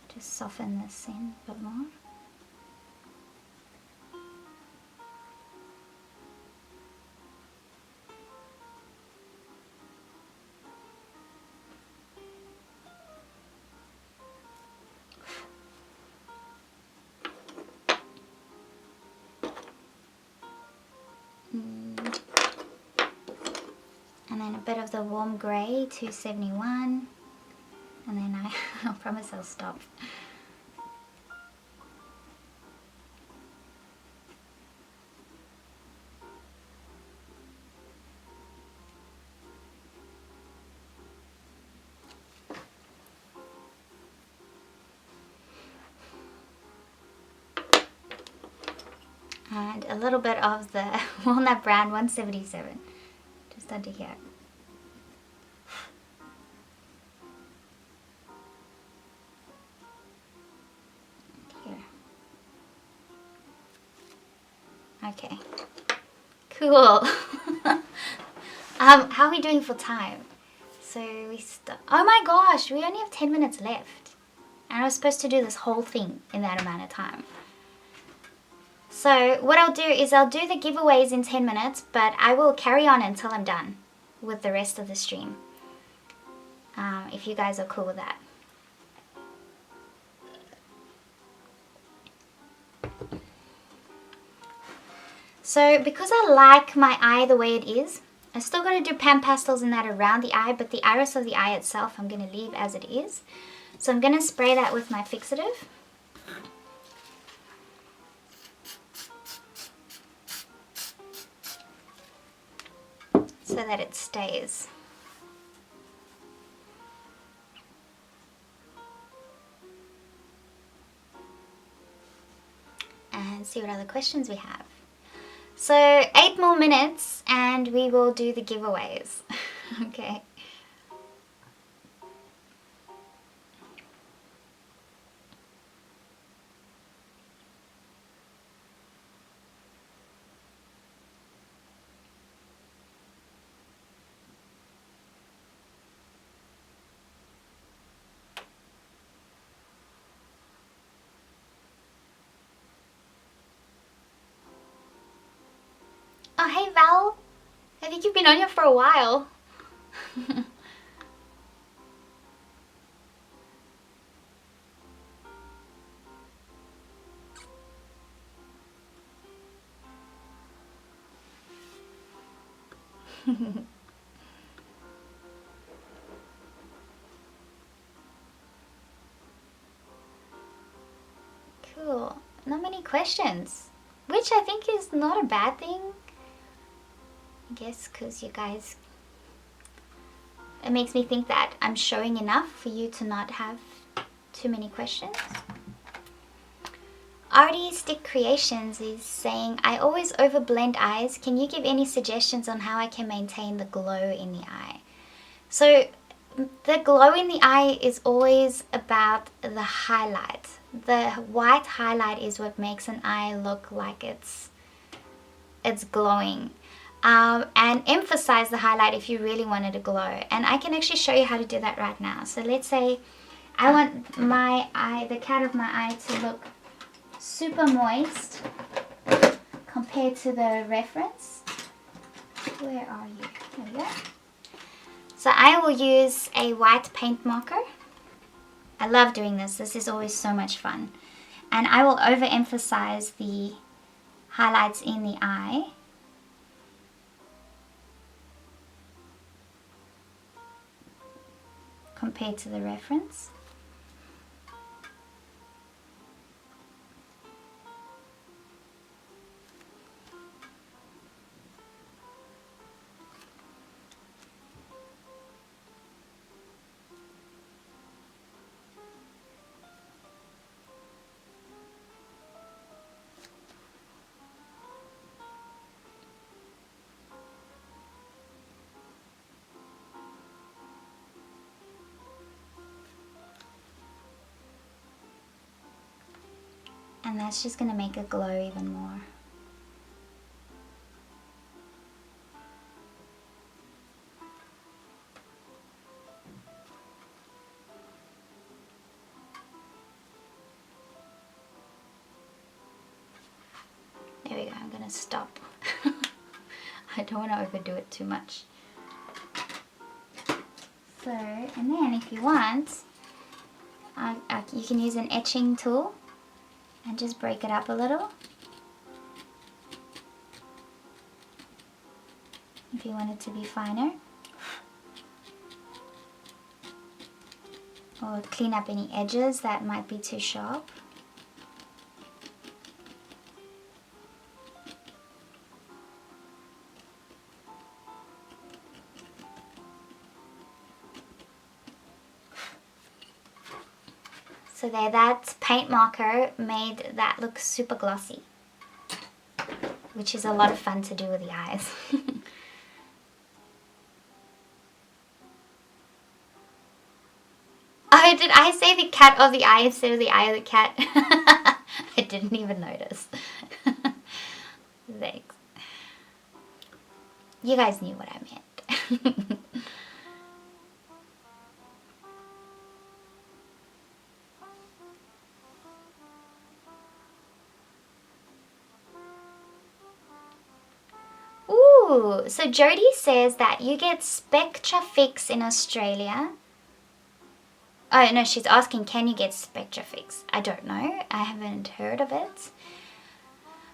to soften this in a bit more. And then a bit of the warm grey 271, and then I promise I'll stop. And a little bit of the Walnut Brown 177, just under here. Okay, cool. How are we doing for time? So oh my gosh, we only have 10 minutes left. And I was supposed to do this whole thing in that amount of time. So what I'll do is I'll do the giveaways in 10 minutes, but I will carry on until I'm done with the rest of the stream. If you guys are cool with that. So because I like my eye the way it is, I still got to do PanPastels in that around the eye, but the iris of the eye itself I'm going to leave as it is. So I'm going to spray that with my fixative. So that it stays. And see what other questions we have. So 8 more minutes and we will do the giveaways. Okay. Oh, hey Val. I think you've been on here for a while. Cool. Not many questions, which I think is not a bad thing. I guess because you guys, it makes me think that I'm showing enough for you to not have too many questions. Artie Stick Creations is saying, I always overblend eyes. Can you give any suggestions on how I can maintain the glow in the eye? So the glow in the eye is always about the highlight. The white highlight is what makes an eye look like it's glowing. And emphasize the highlight if you really want it to glow. And I can actually show you how to do that right now. So let's say I want my eye, the cat of my eye, to look super moist compared to the reference. Where are you? There we go. So I will use a white paint marker. I love doing this. This is always so much fun. And I will overemphasize the highlights in the eye. Compared to the reference. And that's just going to make it glow even more. There we go, I'm going to stop. I don't want to overdo it too much. So, and then if you want, you can use an etching tool and just break it up a little. If you want it to be finer. Or clean up any edges that might be too sharp. So there, that paint marker made that look super glossy, which is a lot of fun to do with the eyes. Oh, did I say the cat of the eye instead of the eye of the cat? I didn't even notice. Thanks. You guys knew what I meant. Ooh, so Jody says that you get Spectra Fix in Australia. Oh no, she's asking, can you get Spectra Fix? I don't know, I haven't heard of it.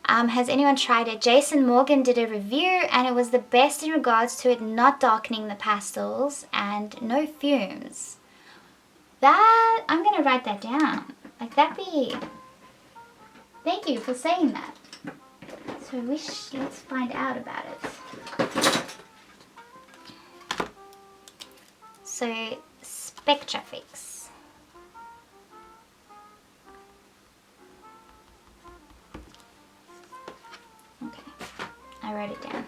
Has anyone tried it? Jason Morgan did a review and it was the best in regards to it not darkening the pastels and no fumes. That, I'm gonna write that down. Like that'd be, thank you for saying that. So let's find out about it. So Spectra Fix. Okay, I wrote it down.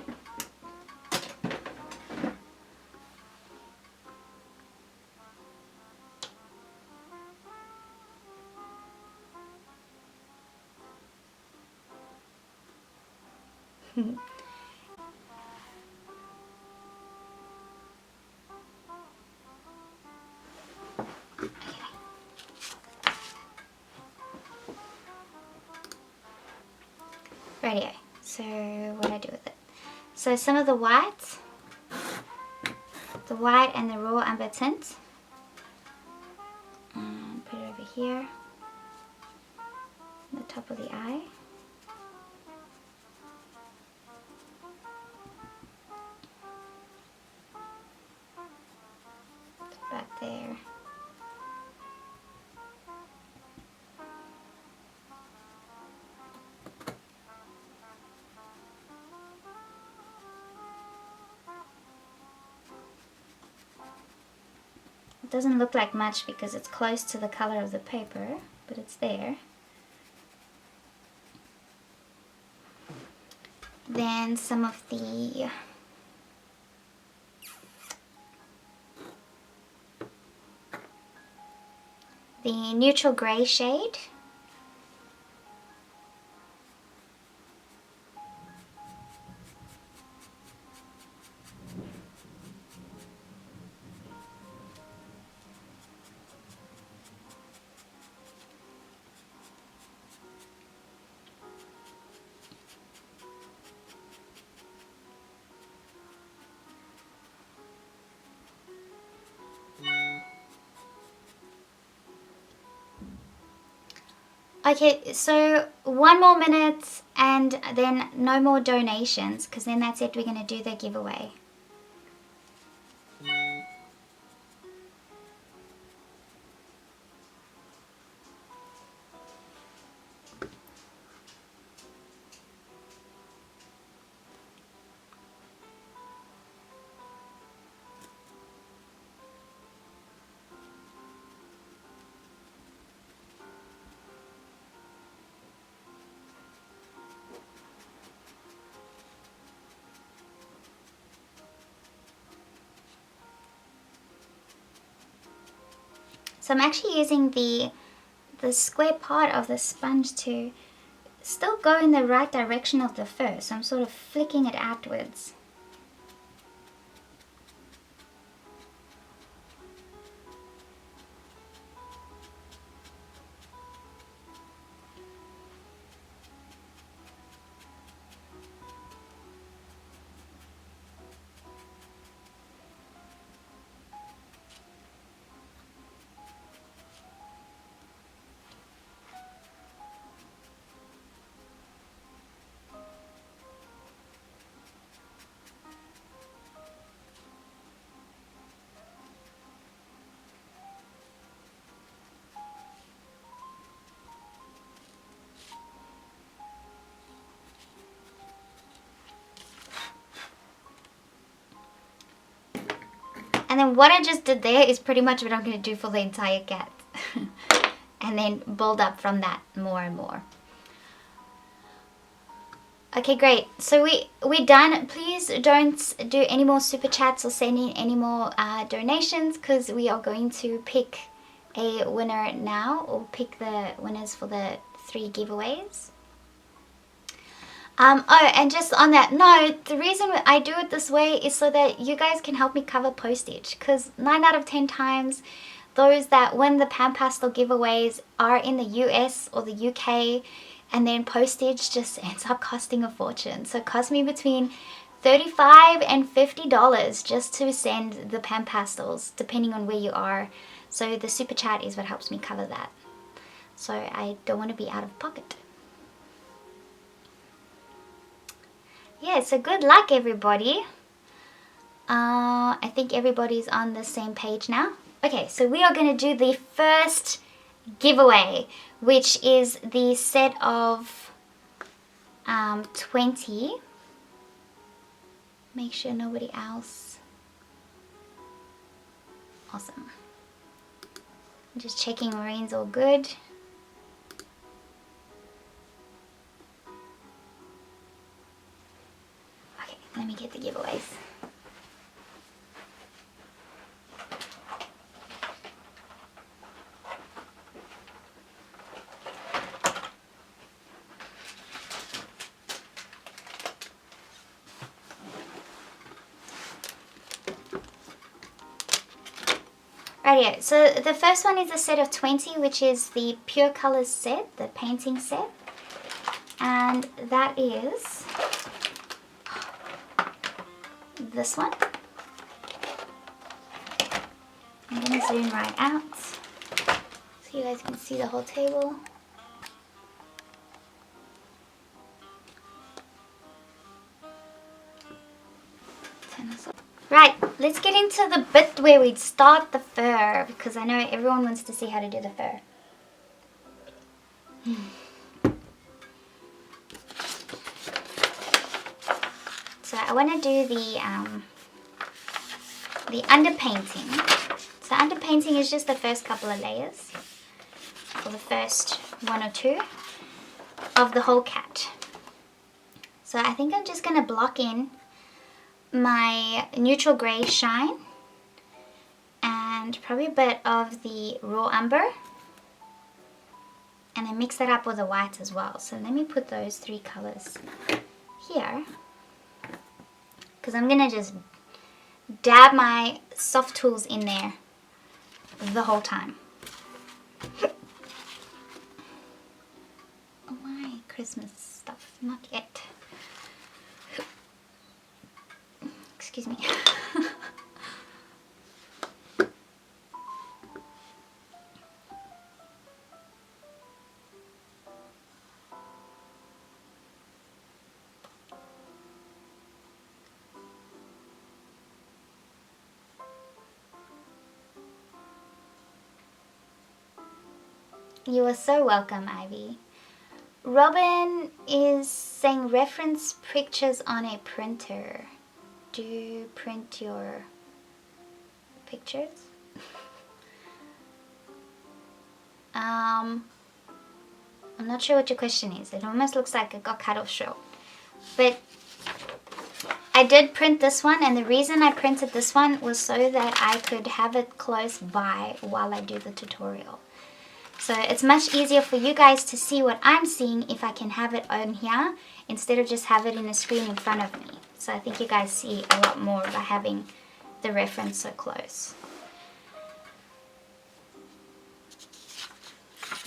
Radio. So what do I do with it? So some of the white and the raw umber tint, and put it over here, on the top of the eye. Back there. It doesn't look like much because it's close to the color of the paper, but it's there. Then some of the neutral grey shade. Okay, so 1 more minute and then no more donations, because then that's it, we're going to do the giveaway. So I'm actually using the square part of the sponge to still go in the right direction of the fur. So I'm sort of flicking it outwards. And then what I just did there is pretty much what I'm going to do for the entire cat. And then build up from that more and more. Okay, great. So we're done. Please don't do any more super chats or send in any more donations, because we are going to pick a winner now, or pick the winners for the 3 giveaways. Oh, and just on that note, the reason I do it this way is so that you guys can help me cover postage, because 9 out of 10 times those that win the PanPastel giveaways are in the US or the UK, and then postage just ends up costing a fortune. So it costs me between $35 and $50 just to send the PanPastels, depending on where you are. So the super chat is what helps me cover that. So I don't want to be out of pocket. Yeah, so good luck, everybody. I think everybody's on the same page now. Okay, so we are going to do the first giveaway, which is the set of 20. Make sure nobody else. Awesome. I'm just checking Maureen's all good. Okay, let me get the giveaways. Rightio, so the first one is a set of 20, which is the Pure Colors set, the painting set. And that is this one. I'm going to zoom right out so you guys can see the whole table. Turn this off. Right, let's get into the bit where we start the fur, because I know everyone wants to see how to do the fur. So I want to do the underpainting. So underpainting is just the first couple of layers, or the first 1 or 2 of the whole cat. So I think I'm just going to block in my neutral grey shine and probably a bit of the raw umber, and then mix that up with the white as well. So let me put those three colours here, because I'm going to just dab my soft tools in there the whole time. Oh my Christmas stuff, not yet. Excuse me. You are so welcome, Ivy. Robin is saying reference pictures on a printer. Do you print your pictures? I'm not sure what your question is. It almost looks like it got cut off short. But I did print this one, and the reason I printed this one was so that I could have it close by while I do the tutorial. So it's much easier for you guys to see what I'm seeing if I can have it on here instead of just have it in a screen in front of me. So I think you guys see a lot more by having the reference so close.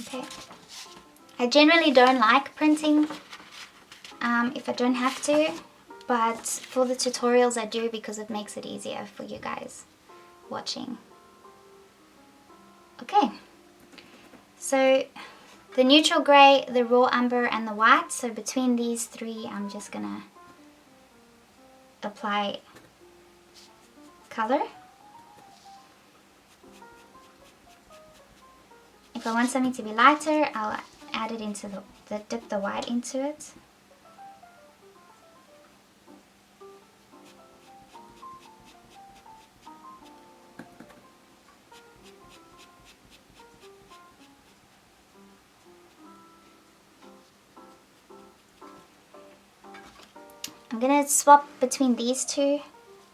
Okay. I generally don't like printing if I don't have to, but for the tutorials I do because it makes it easier for you guys watching. Okay. So the neutral grey, the raw umber and the white, so between these three I'm just gonna apply colour. If I want something to be lighter, I'll add it into dip the white into it. I'm going to swap between these two,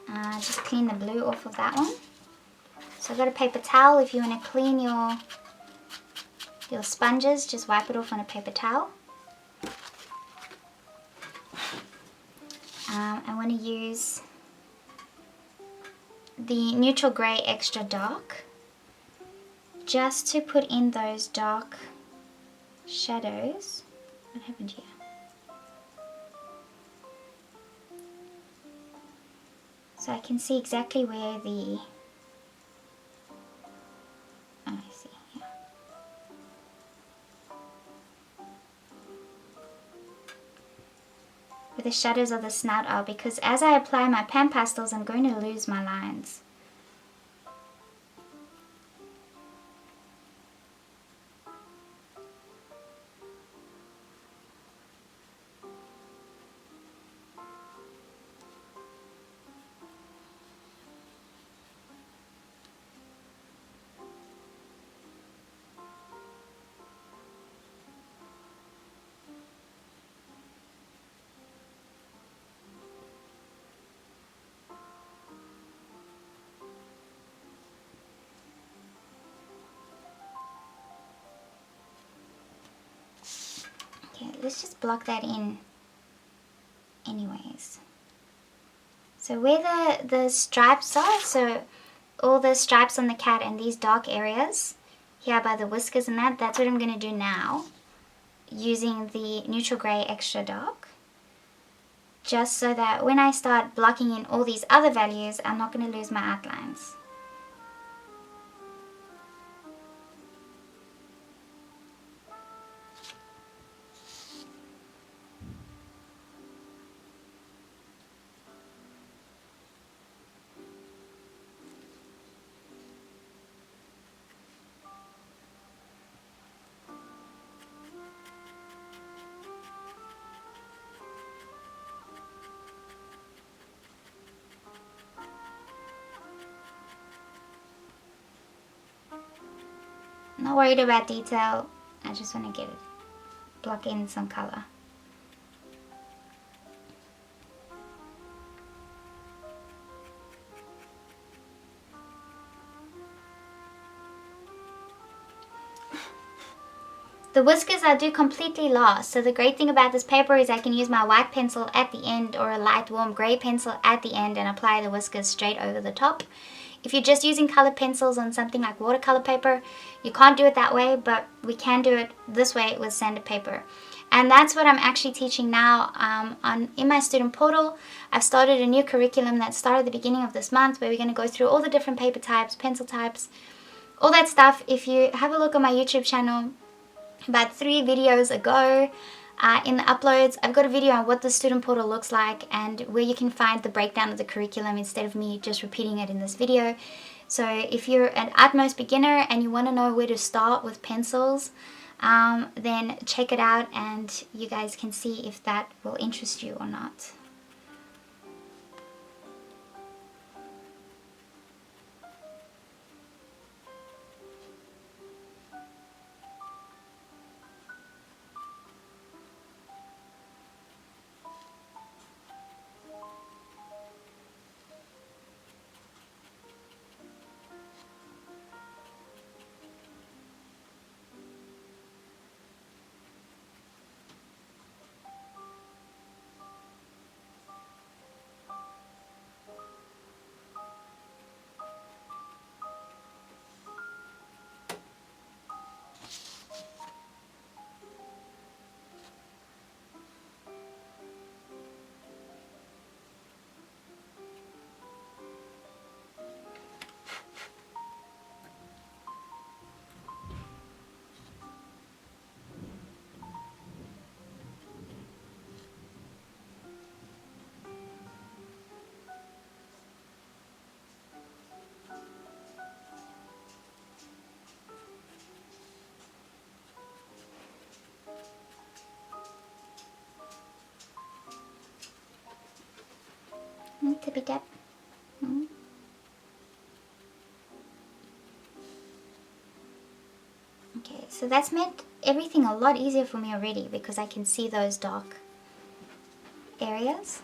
just clean the blue off of that one. So I've got a paper towel. If you want to clean your sponges, just wipe it off on a paper towel. I want to use the neutral grey extra dark just to put in those dark shadows. What happened here? So I can see exactly where the, I see, yeah. Where the shadows of the snout are, because as I apply my PanPastels, I'm going to lose my lines. Let's just block that in anyways. So where the stripes are, so all the stripes on the cat and these dark areas here by the whiskers and that's what I'm going to do now using the neutral grey extra dark, just so that when I start blocking in all these other values I'm not going to lose my outlines. Not worried about detail, I just want to block in some color. The whiskers I do completely last. So the great thing about this paper is I can use my white pencil at the end or a light warm grey pencil at the end and apply the whiskers straight over the top. If you're just using colored pencils on something like watercolor paper, you can't do it that way, but we can do it this way with sandpaper. And that's what I'm actually teaching now in my student portal. I've started a new curriculum that started at the beginning of this month where we're going to go through all the different paper types, pencil types, all that stuff. If you have a look on my YouTube channel, about 3 videos ago in the uploads, I've got a video on what the student portal looks like and where you can find the breakdown of the curriculum instead of me just repeating it in this video. So if you're an utmost beginner and you want to know where to start with pencils, then check it out and you guys can see if that will interest you or not. Tippy tap. Okay, so that's made everything a lot easier for me already because I can see those dark areas.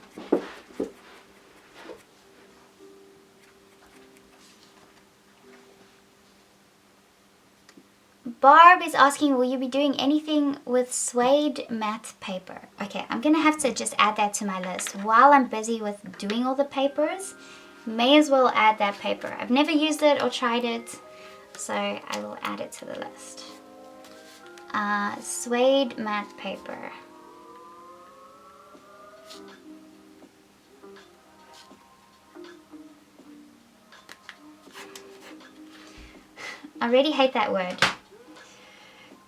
Barb is asking, will you be doing anything with suede matte paper? Okay, I'm gonna have to just add that to my list. While I'm busy with doing all the papers, may as well add that paper. I've never used it or tried it, so I will add it to the list. Suede matte paper. I already hate that word.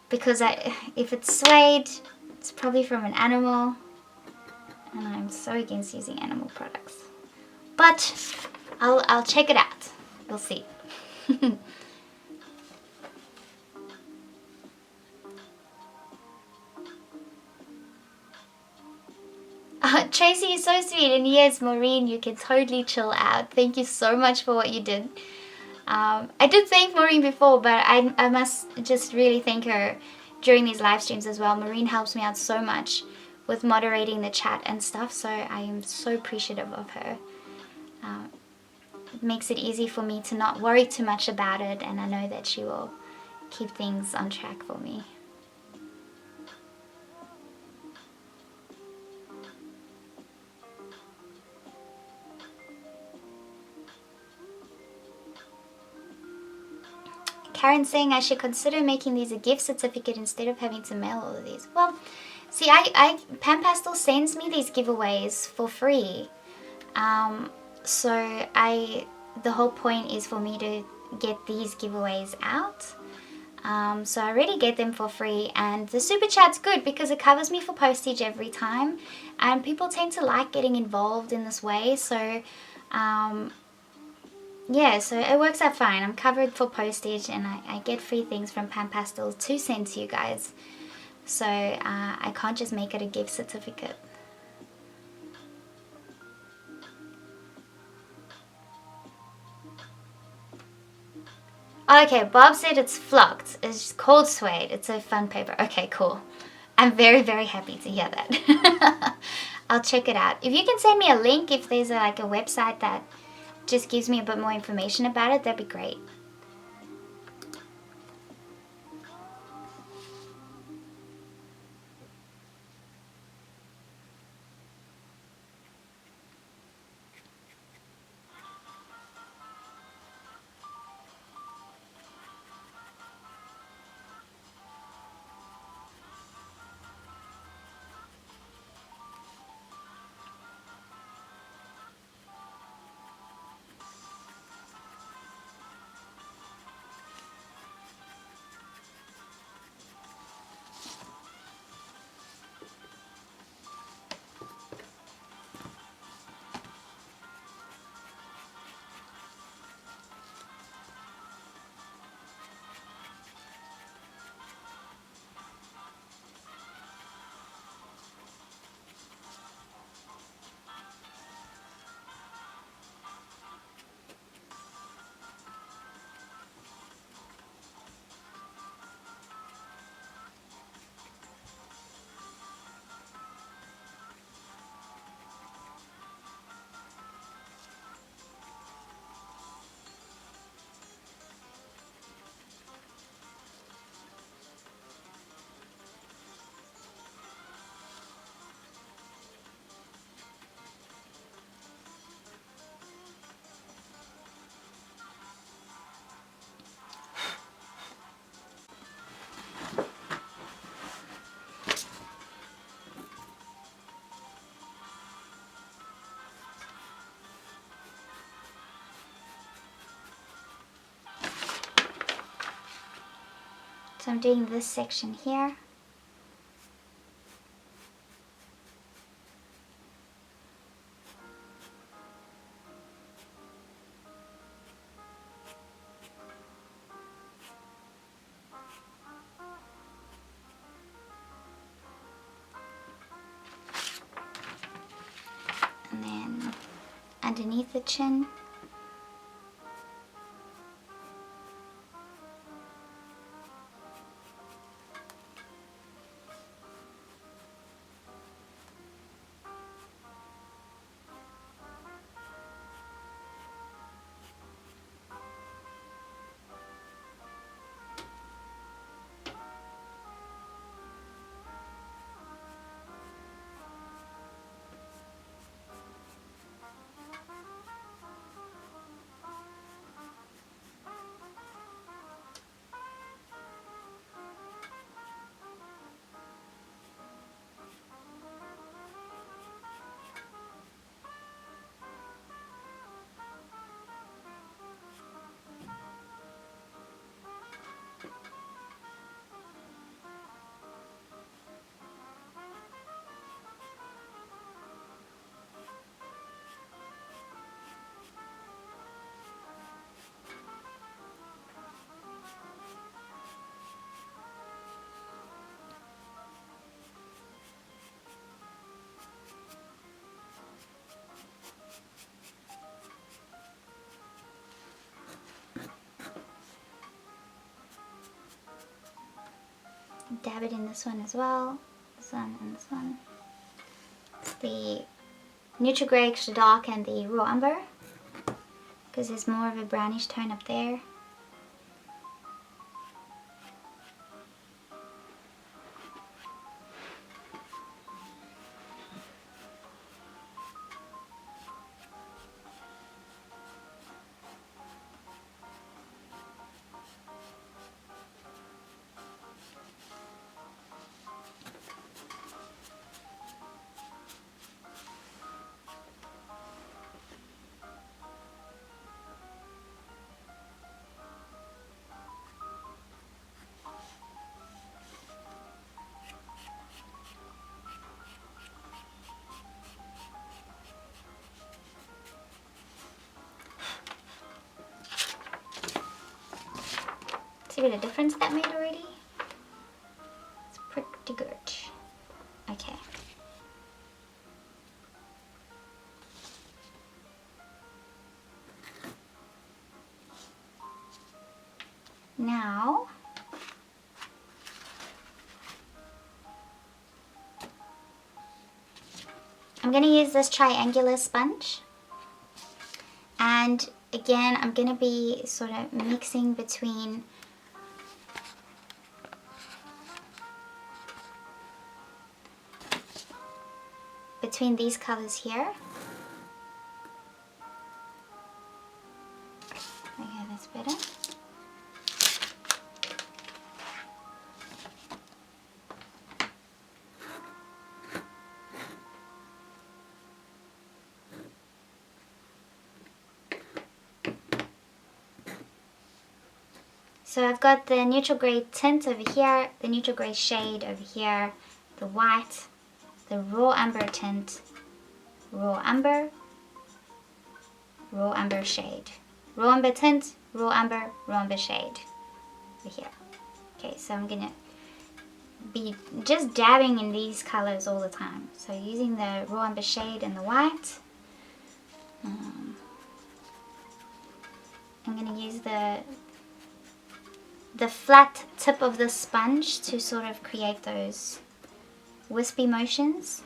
Because if it's suede, it's probably from an animal, and I'm so against using animal products. But I'll check it out. We'll see. Tracy, you're so sweet, and yes, Maureen, you can totally chill out. Thank you so much for what you did. I did thank Maureen before, but I must just really thank her during these live streams as well. Maureen helps me out so much with moderating the chat and stuff, so I am so appreciative of her. It makes it easy for me to not worry too much about it, and I know that she will keep things on track for me. Karen's saying I should consider making these a gift certificate instead of having to mail all of these. Well, see, PanPastel sends me these giveaways for free. So the whole point is for me to get these giveaways out. So I already get them for free, and the super chat's good because it covers me for postage every time, and people tend to like getting involved in this way. So yeah, so it works out fine. I'm covered for postage, and I get free things from PanPastel to send to you guys. So I can't just make it a gift certificate. Okay, Bob said it's flocked. It's called suede. It's a fun paper. Okay, cool. I'm very, very happy to hear that. I'll check it out. If you can send me a link, if there's like a website that just gives me a bit more information about it, that'd be great. So I'm doing this section here. And then underneath the chin. Dab it in this one as well. This one and this one. It's the neutral grey extra dark and the raw umber, because there's more of a brownish tone up there. See what a difference that made already? It's pretty good. Okay. Now, I'm going to use this triangular sponge, and again I'm going to be sort of mixing between these colors here. Okay, that's better. So I've got the neutral grey tint over here, the neutral grey shade over here, the white, the raw umber tint, raw umber shade, raw umber tint, raw umber shade over here. Okay, so I'm gonna be just dabbing in these colors all the time. So using the raw umber shade and the white. I'm gonna use the flat tip of the sponge to sort of create those wispy motions.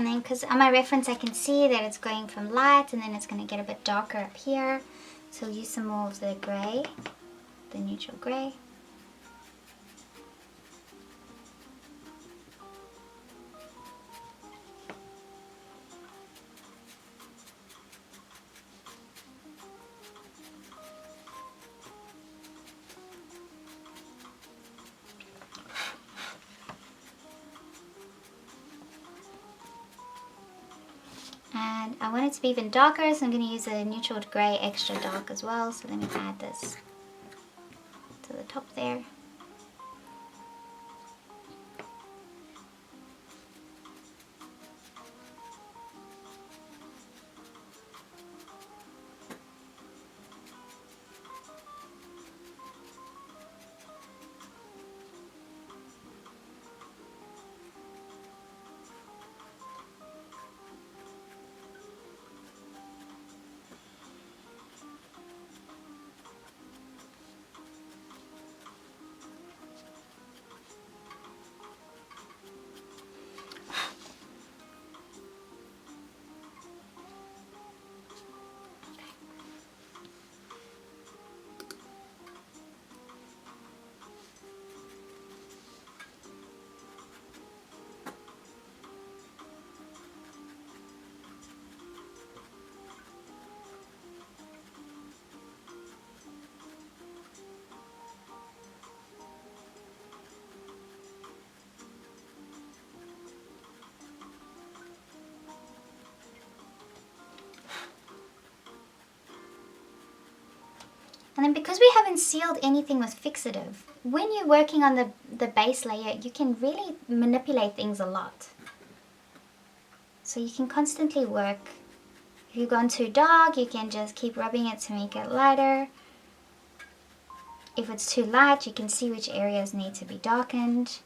And then because on my reference I can see that it's going from light and then it's going to get a bit darker up here. So we'll use some more of the grey, the neutral grey. And I want it to be even darker, so I'm going to use a neutral grey extra dark as well. So let me add this to the top there. And then because we haven't sealed anything with fixative, when you're working on the base layer, you can really manipulate things a lot. So you can constantly work. If you've gone too dark, you can just keep rubbing it to make it lighter. If it's too light, you can see which areas need to be darkened.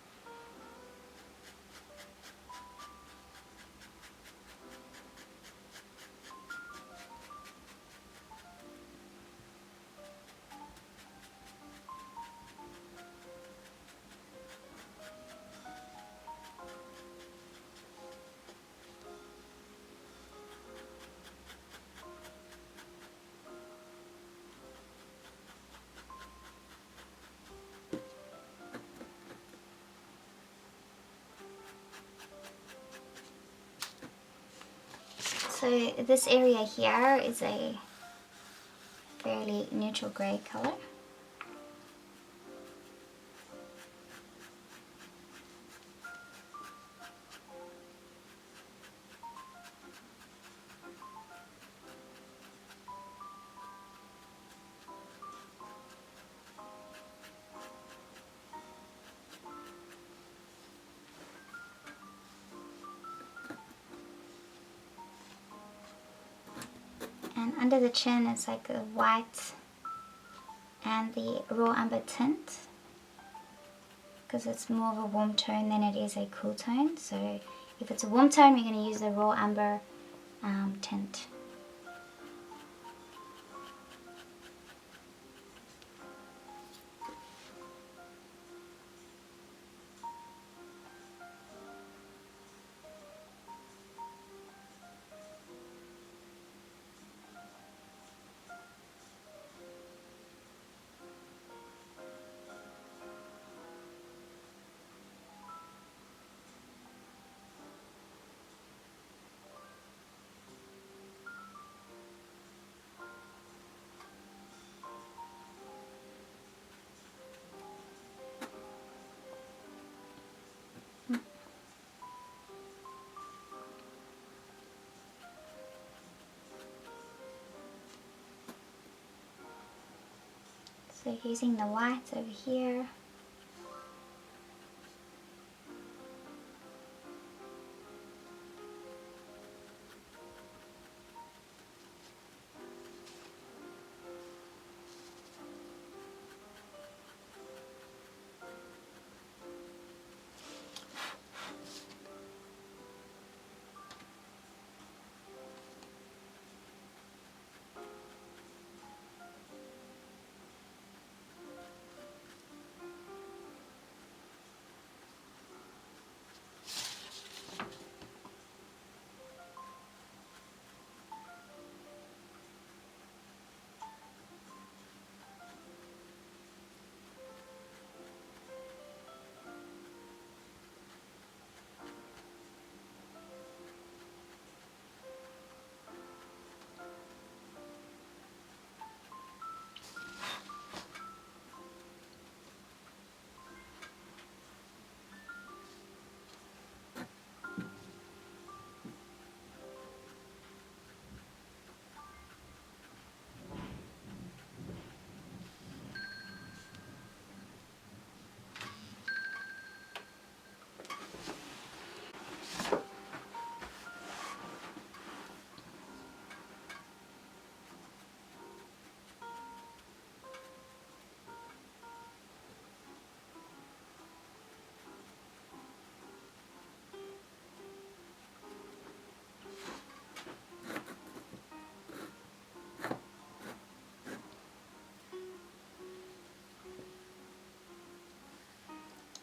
So this area here is a fairly neutral grey colour. And under the chin it's like the white and the raw umber tint, because it's more of a warm tone than it is a cool tone. So if it's a warm tone, we're going to use the raw umber tint. So using the white over here.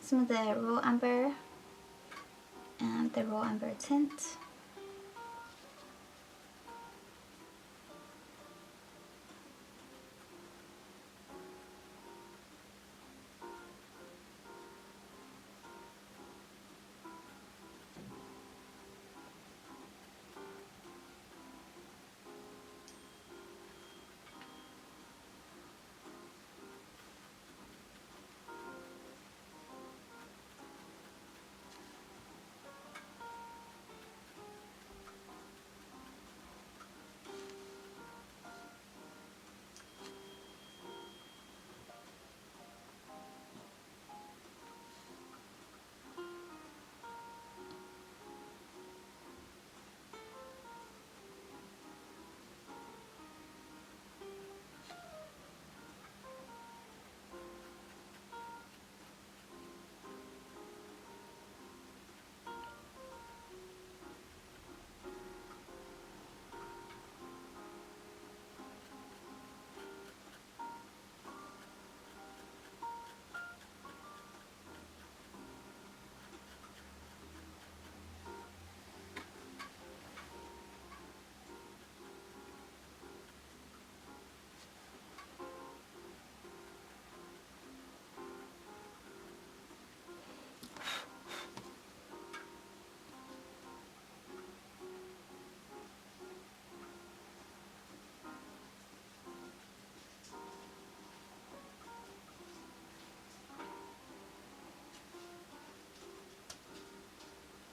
some of the raw umber and the raw umber tint.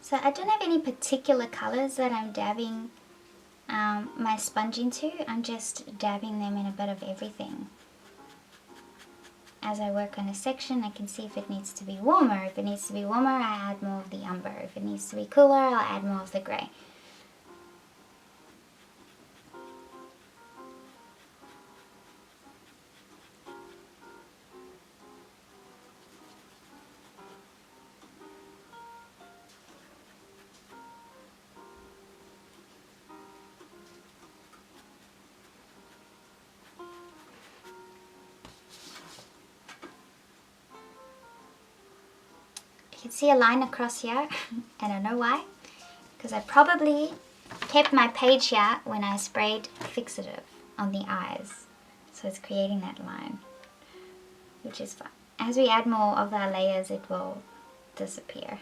So I don't have any particular colors that I'm dabbing my sponge into. I'm just dabbing them in a bit of everything. As I work on a section, I can see if it needs to be warmer. If it needs to be warmer, I add more of the umber. If it needs to be cooler, I'll add more of the grey. You can see a line across here, and I know why. Because I probably kept my page here when I sprayed fixative on the eyes. So it's creating that line, which is fine. As we add more of our layers, it will disappear.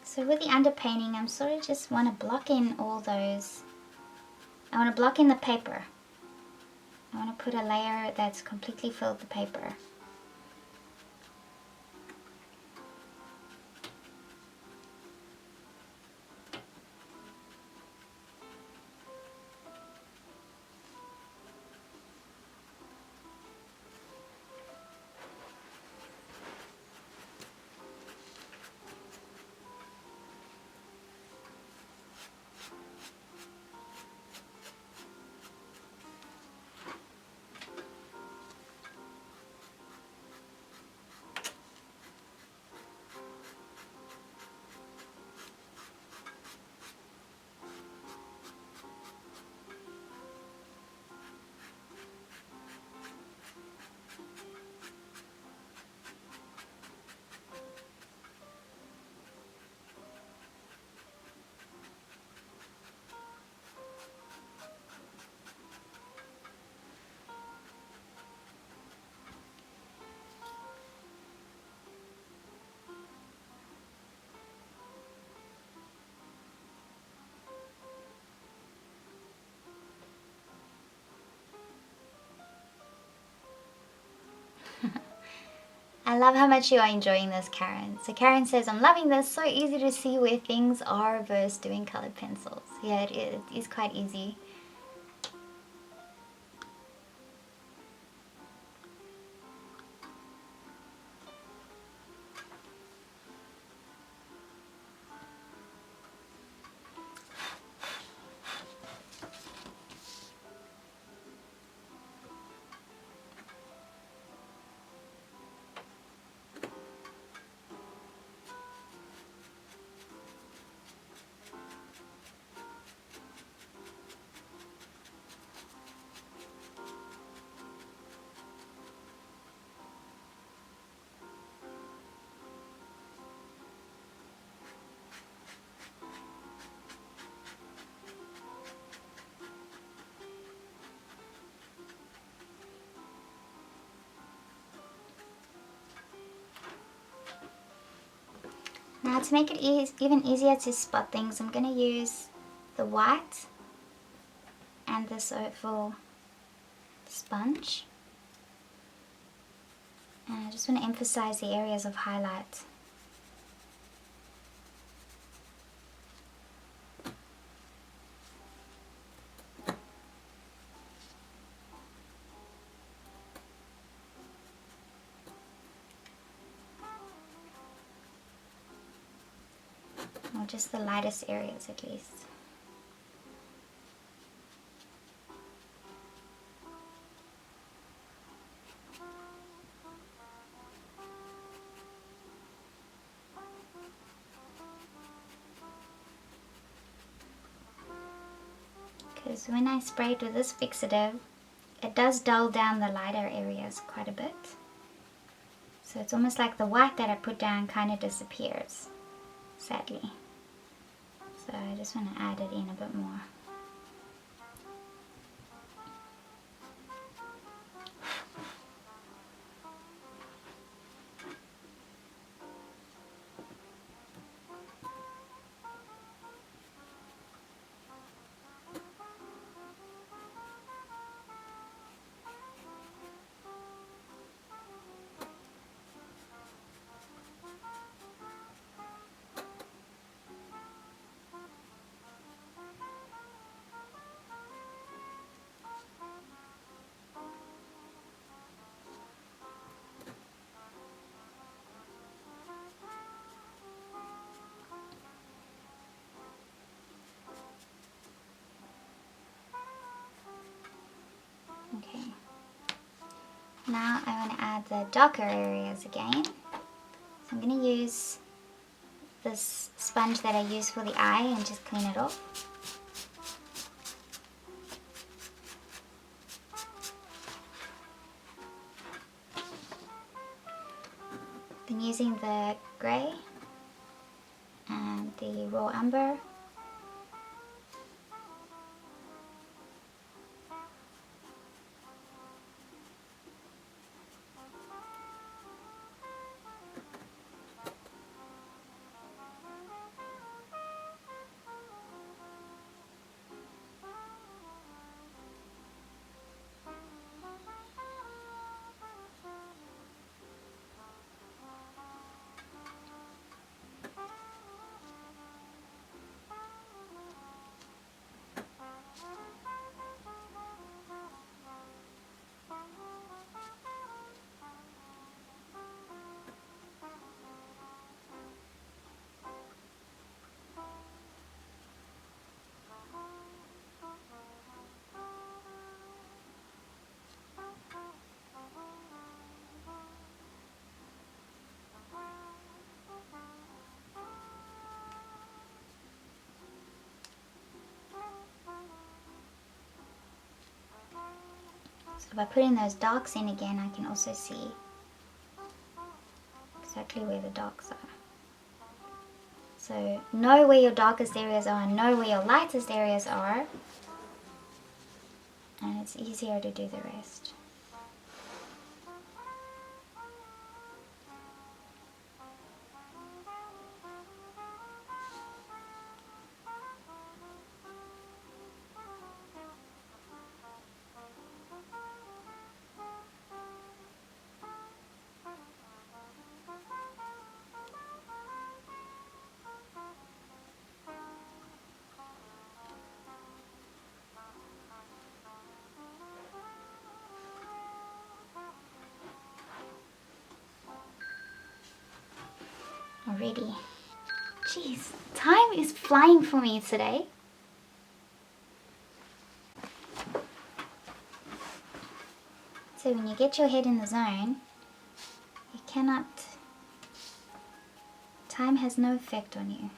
So with the underpainting, I'm sort of just want to block in all those. I want to block in the paper. I want to put a layer that's completely filled the paper. I love how much you are enjoying this, Karen. So Karen says, I'm loving this. So easy to see where things are versus doing colored pencils. Yeah, it is quite easy. Now to make it even easier to spot things, I'm going to use the white and this oval sponge. And I just want to emphasize the areas of highlight. Or just the lightest areas at least. Because when I spray it with this fixative, it does dull down the lighter areas quite a bit. So it's almost like the white that I put down kind of disappears, sadly. So I just want to add it in a bit more. Okay. Now I want to add the darker areas again. So I'm going to use this sponge that I use for the eye and just clean it off. Then using the grey and the raw umber. So by putting those darks in again, I can also see exactly where the darks are. So know where your darkest areas are and know where your lightest areas are, and it's easier to do the rest. already. Jeez, time is flying for me today. So when you get your head in the zone, you cannot, time has no effect on you.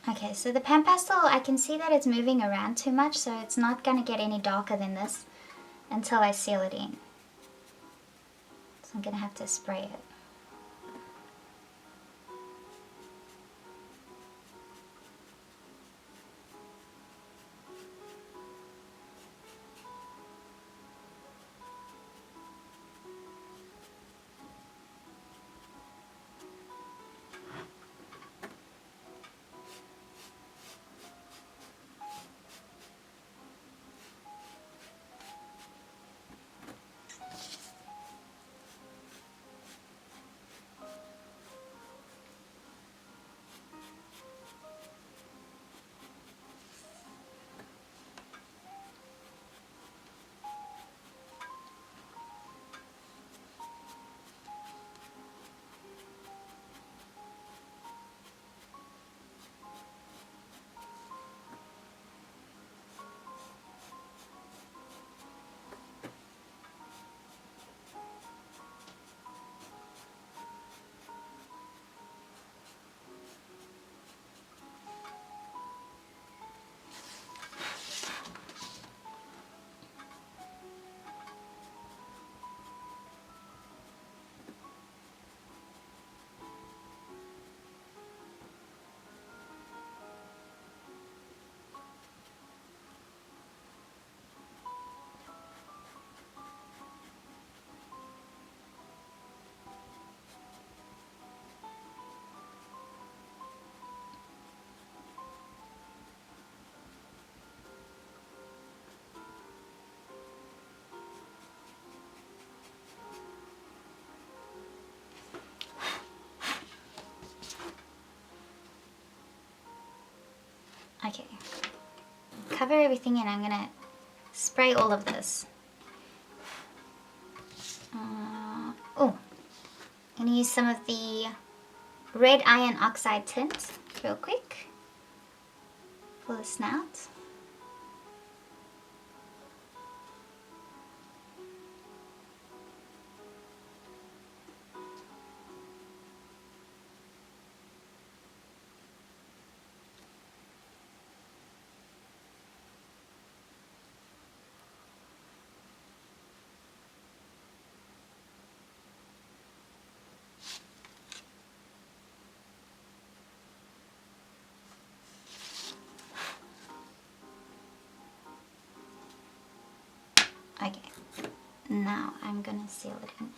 Okay, so the PanPastel, I can see that it's moving around too much, so it's not going to get any darker than this until I seal it in. So I'm going to have to spray it. Okay, cover everything and I'm gonna spray all of this. Oh, I'm gonna use some of the red iron oxide tint real quick for the snout. Okay, now I'm gonna seal it in.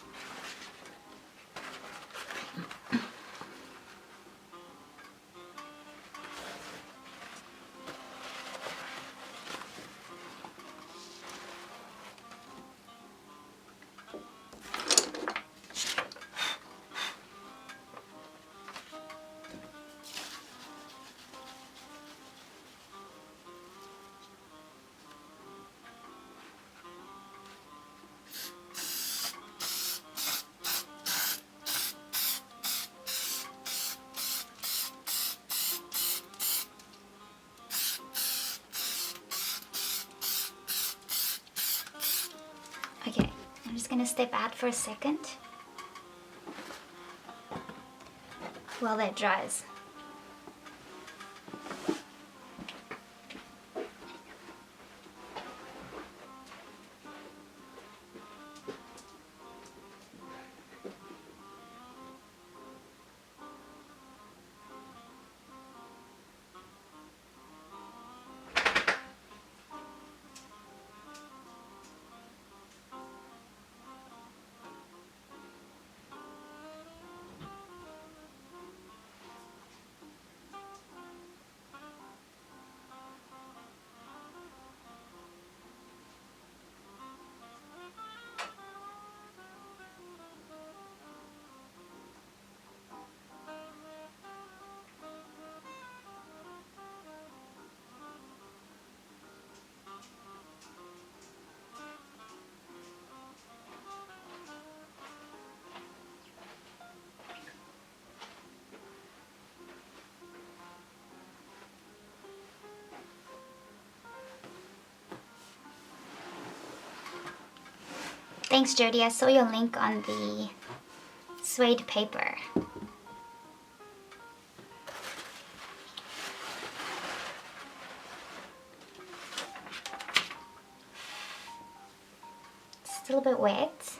Okay, I'm just gonna step out for a second. while that dries. Thanks, Jody. I saw your link on the suede paper. Still a bit wet.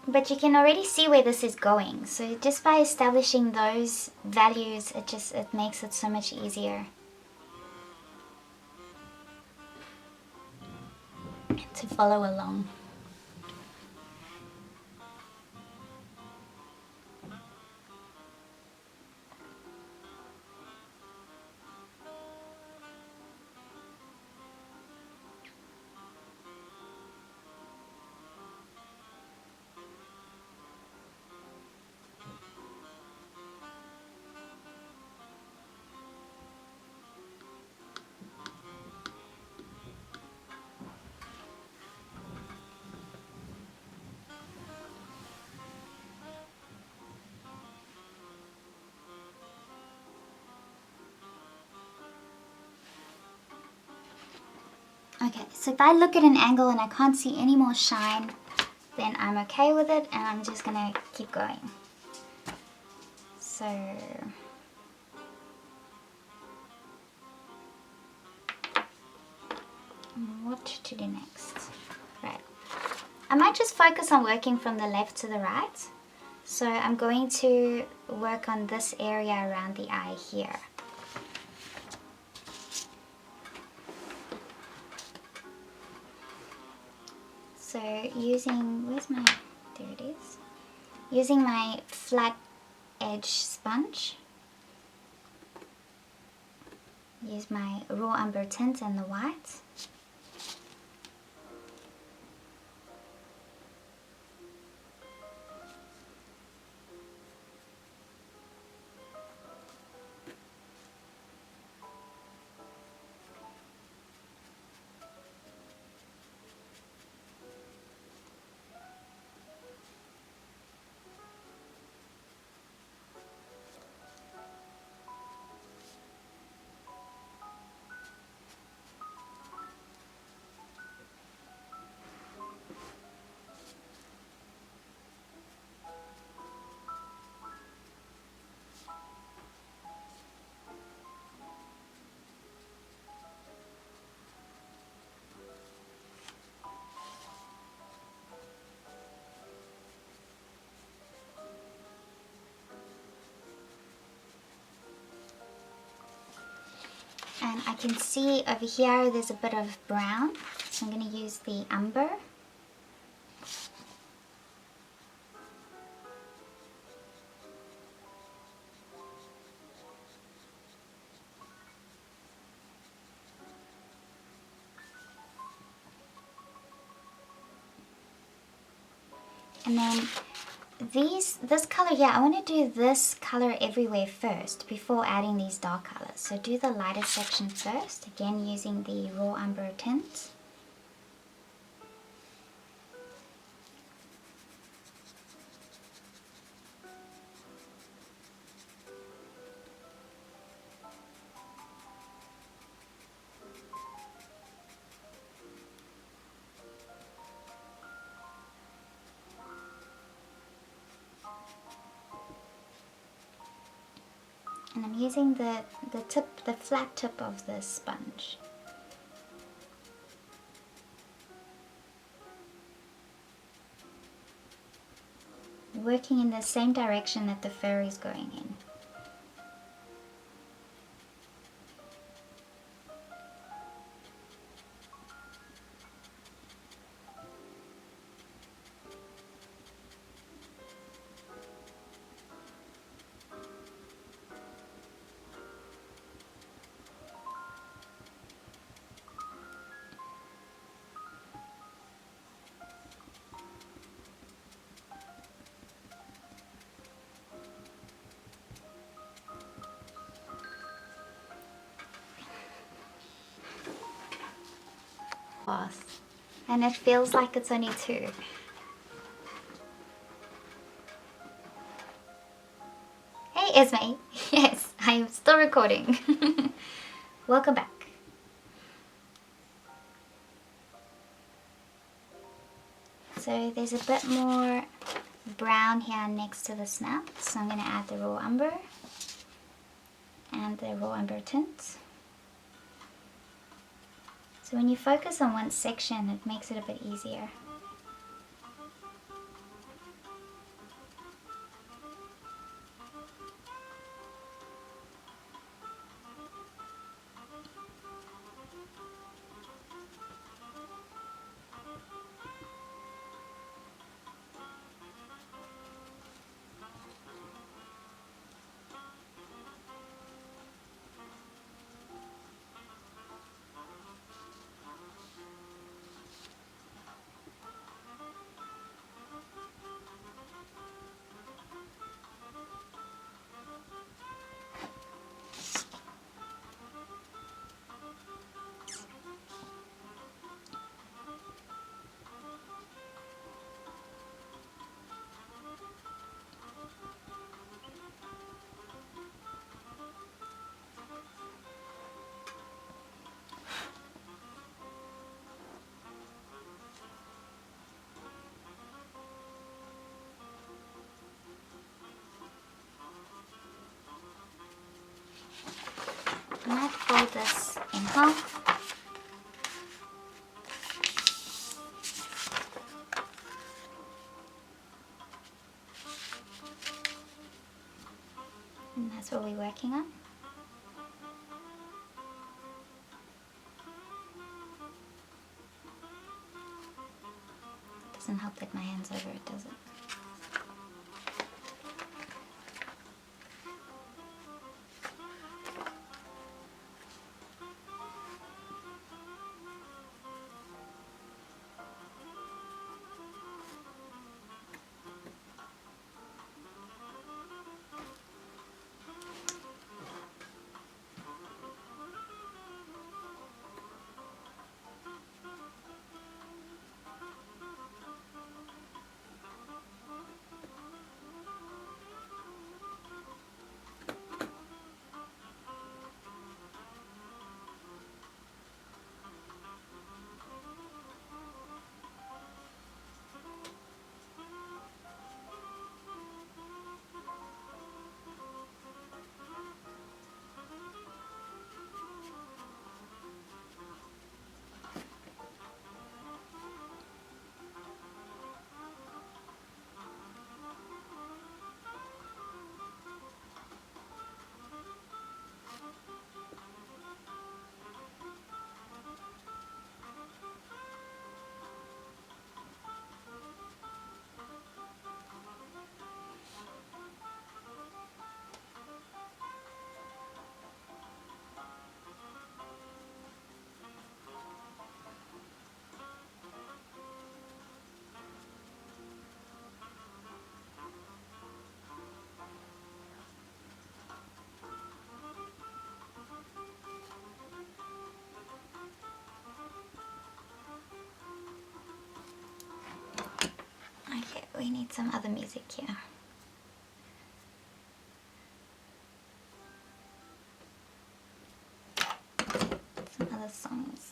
But you can already see where this is going. So just by establishing those values, it makes it so much easier to follow along. Okay, so if I look at an angle and I can't see any more shine, then I'm okay with it and I'm just gonna keep going. So what to do next? Right. I might just focus on working from the left to the right. So I'm going to work on this area around the eye here. So using, there it is. Using my flat edge sponge. Use my raw umber tint and the white. And I can see over here there's a bit of brown, so I'm going to use the umber. And then this color here, I want to do this color everywhere first before adding these dark colors. So do the lighter section first, again using the raw umber tint. And I'm using the flat tip of the sponge. Working in the same direction that the fur is going in. And it feels like it's only 2. Hey Esme, yes, I am still recording. Welcome back. So there's a bit more brown here next to the snap, so I'm going to add the raw umber and the raw umber tint. So when you focus on one section, it makes it a bit easier. I might fold this in half. And that's what we're working on. Doesn't help that my hand's over it, does it? Okay, we need some other music here. Some other songs.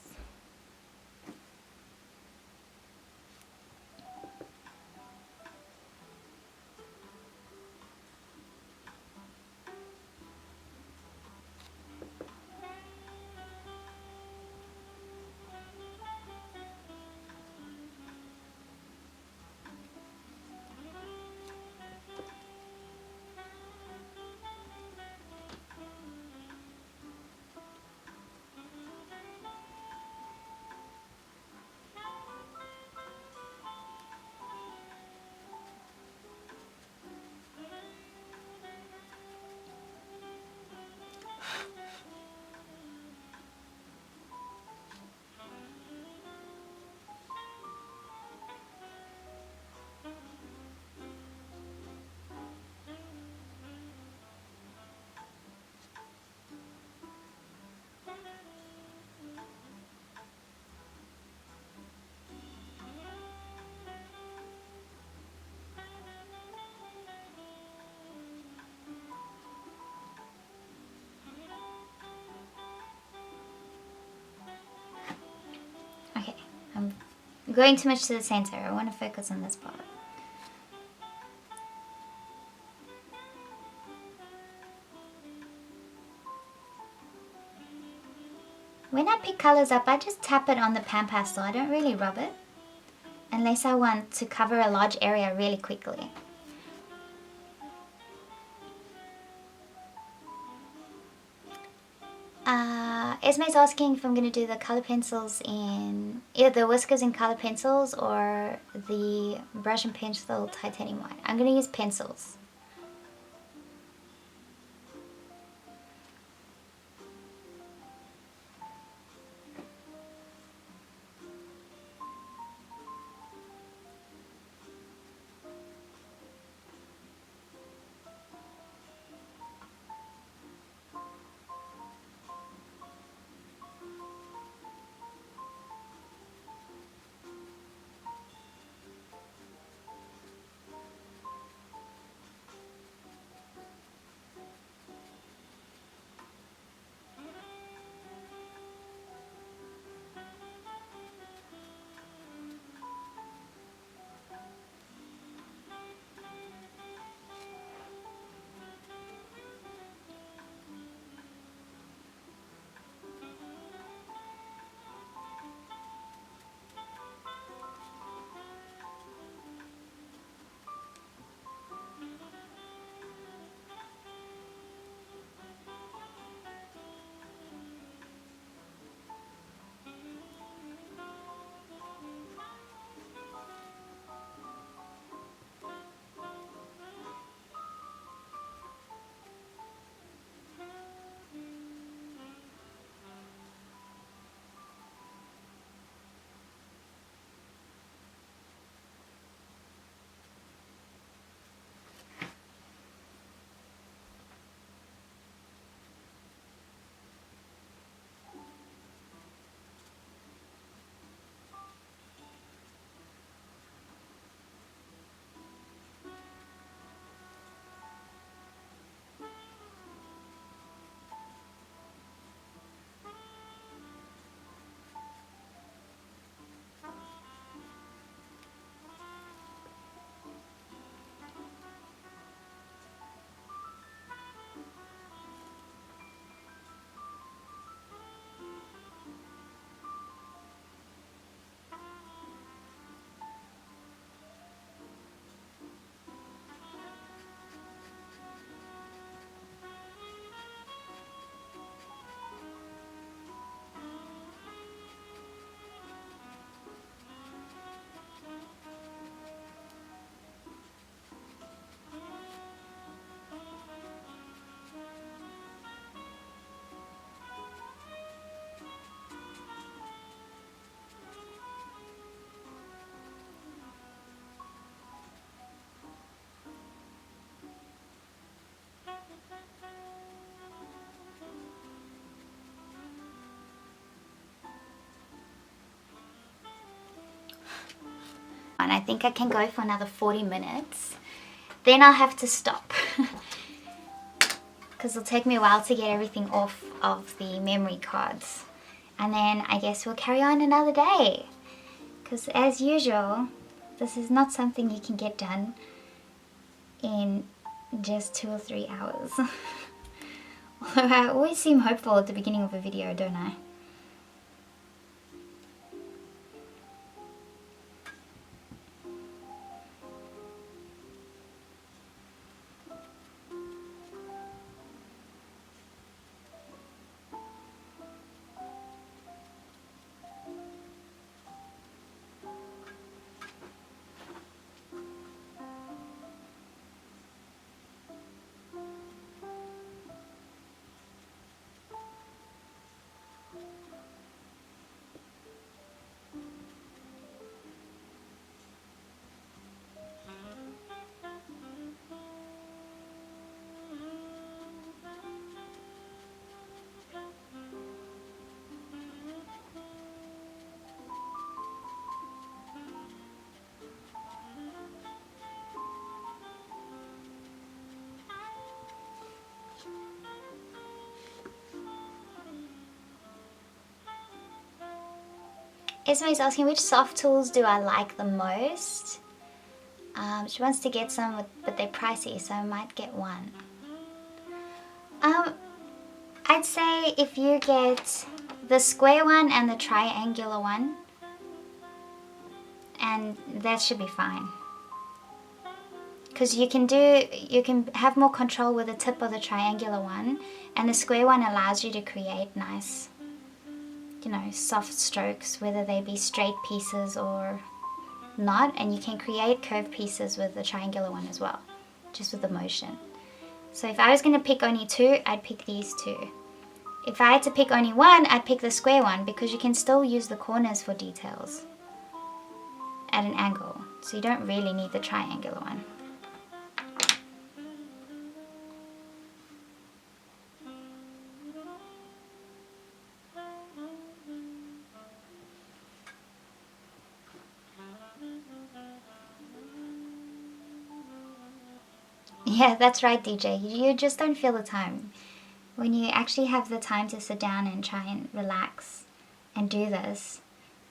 going too much to the center. I want to focus on this part. When I pick colors up, I just tap it on the PanPastel. I don't really rub it, unless I want to cover a large area really quickly. Esme's asking if I'm going to do the color pencils in, either the whiskers in color pencils or the brush and pencil titanium white. I'm going to use pencils. And I think I can go for another 40 minutes. Then I'll have to stop because it'll take me a while to get everything off of the memory cards. And then I guess we'll carry on another day, because as usual, this is not something you can get done in just 2 or 3 hours. Although I always seem hopeful at the beginning of a video, don't I? Esme's asking which soft tools do I like the most. She wants to get some, but they're pricey, so I might get one. I'd say if you get the square one and the triangular one, and that should be fine. Because you can have more control with the tip of the triangular one, and the square one allows you to create nice, you know, soft strokes, whether they be straight pieces or not, and you can create curved pieces with the triangular one as well, just with the motion. So if I was going to pick only two, I'd pick these two. If I had to pick only one, I'd pick the square one, because you can still use the corners for details at an angle, so you don't really need the triangular one. Yeah, that's right, DJ. You just don't feel the time. When you actually have the time to sit down and try and relax and do this,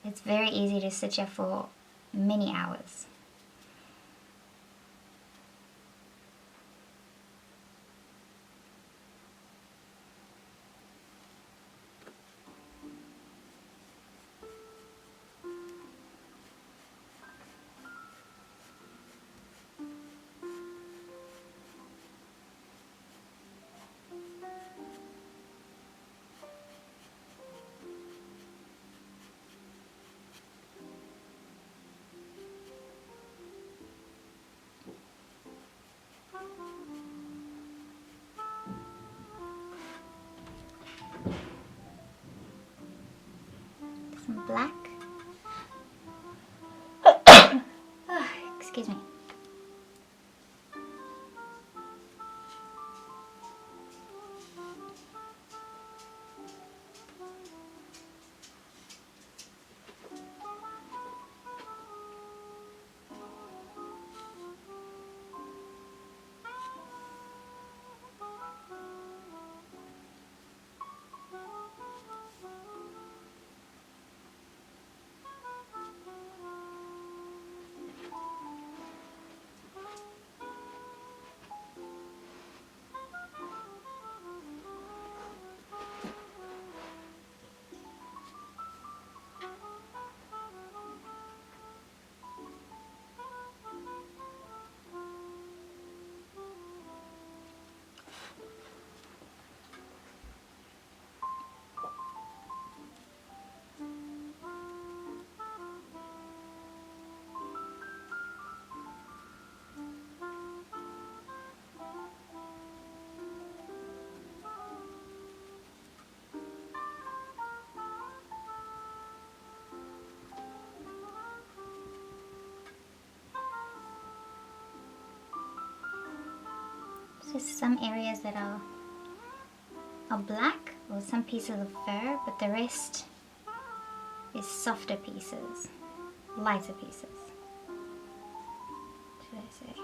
it's very easy to sit here for many hours. Some black. Oh, excuse me. Just some areas that are black, or some pieces of fur, but the rest is softer pieces, lighter pieces, should I say.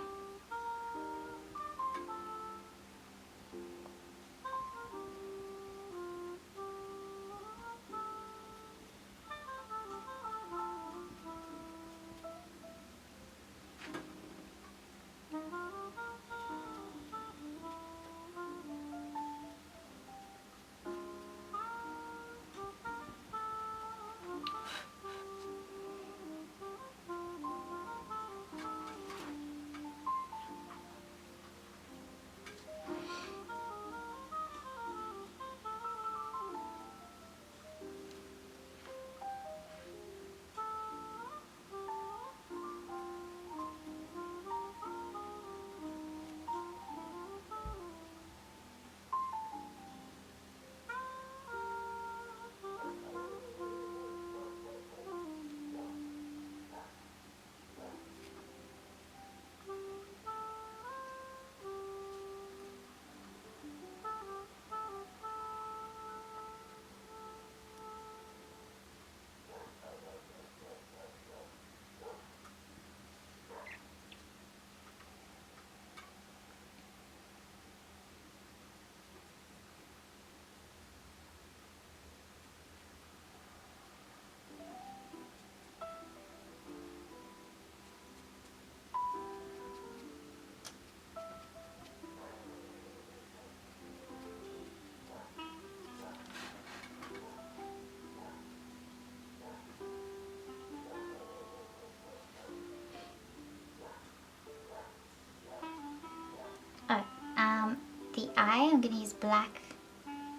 eye. I'm going to use black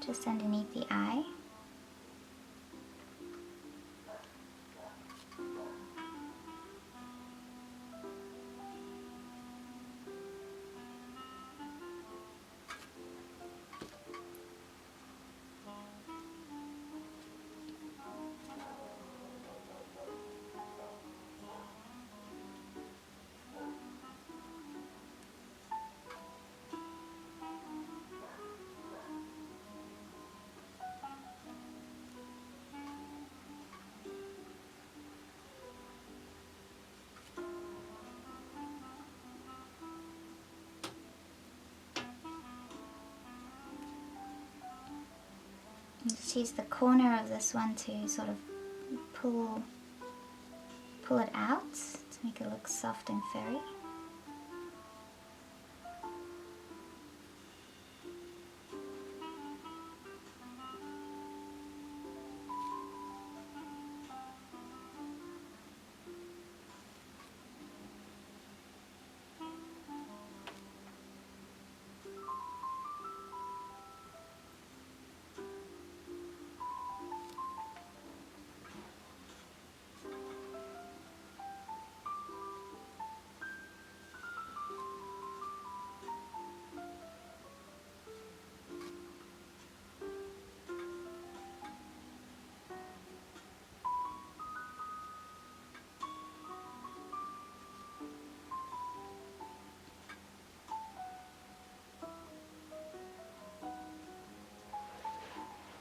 just underneath the eye. Just use the corner of this one to sort of pull it out to make it look soft and fairy.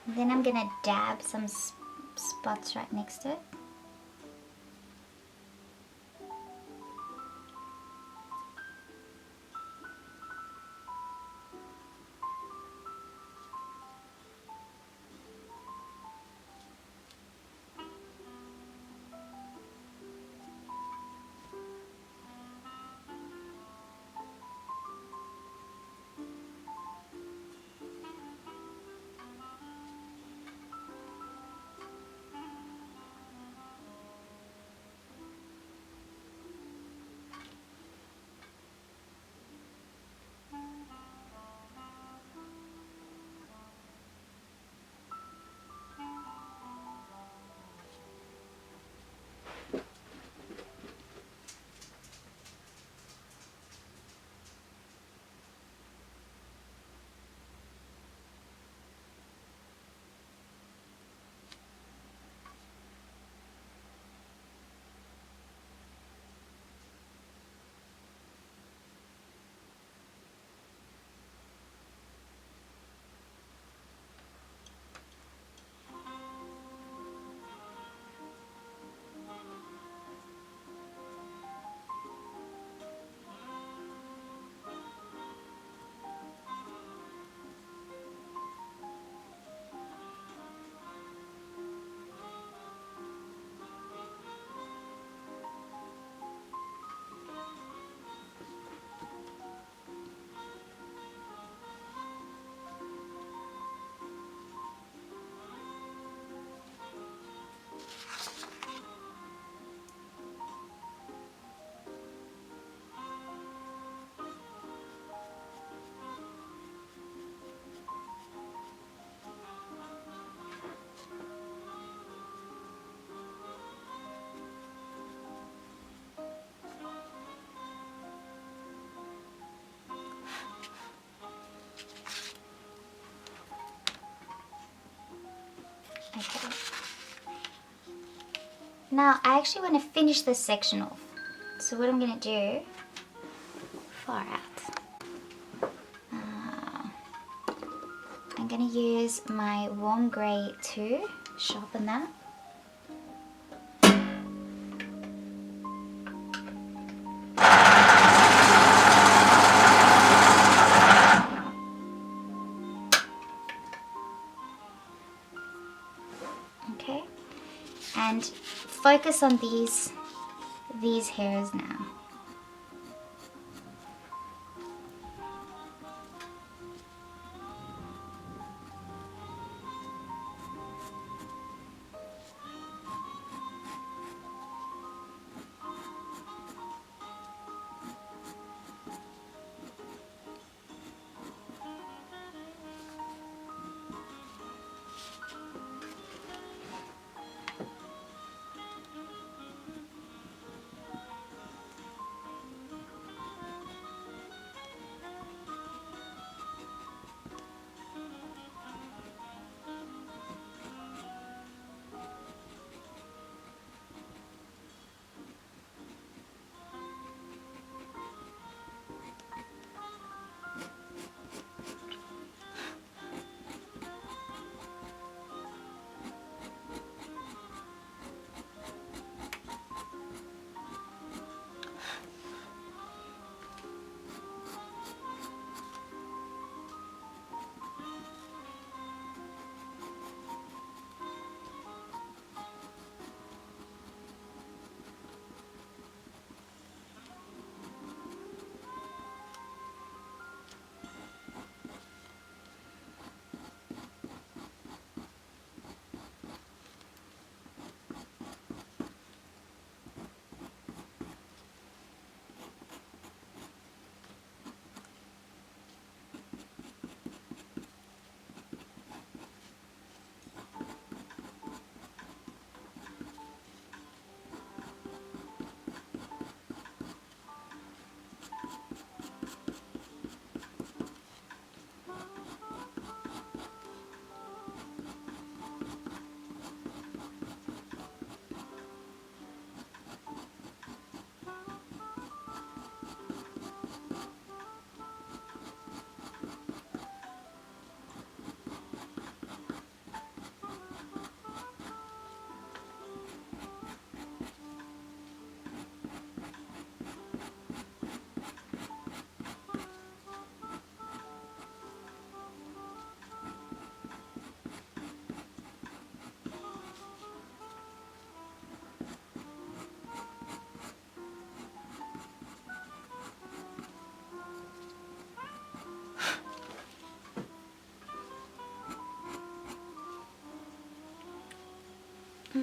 Then I'm going to dab some spots right next to it. Okay. Now I actually want to finish this section off. So what I'm going to do, far out, I'm going to use my warm grey to sharpen that. Okay, and focus on these hairs now.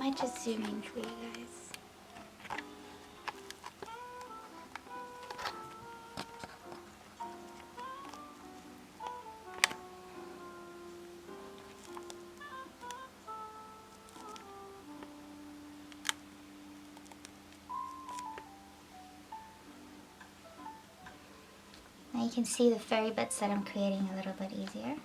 might just zoom in for you guys. Now you can see the furry bits that I'm creating a little bit easier.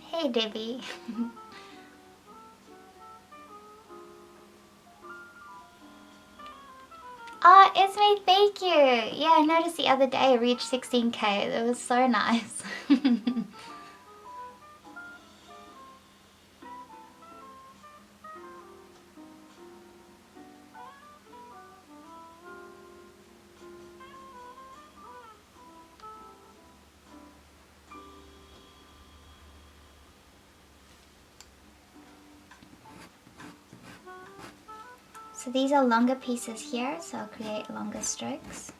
Hey Debbie. Oh, Esme, thank you. Yeah, I noticed the other day I reached 16K. That was so nice. So these are longer pieces here, so I'll create longer strokes.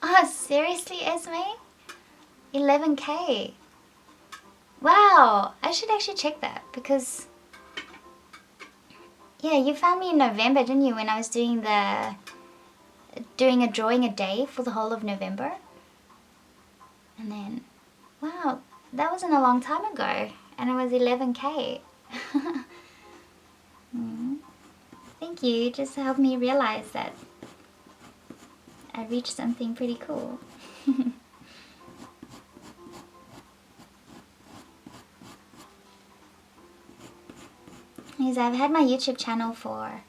Oh, seriously, Esme? 11K. Wow, I should actually check that because, yeah, you found me in November, didn't you, when I was doing a drawing a day for the whole of November? And then, wow, that wasn't a long time ago, and it was 11K. Thank you, just helped me realize that I reached something pretty cool. Because I've had my YouTube channel for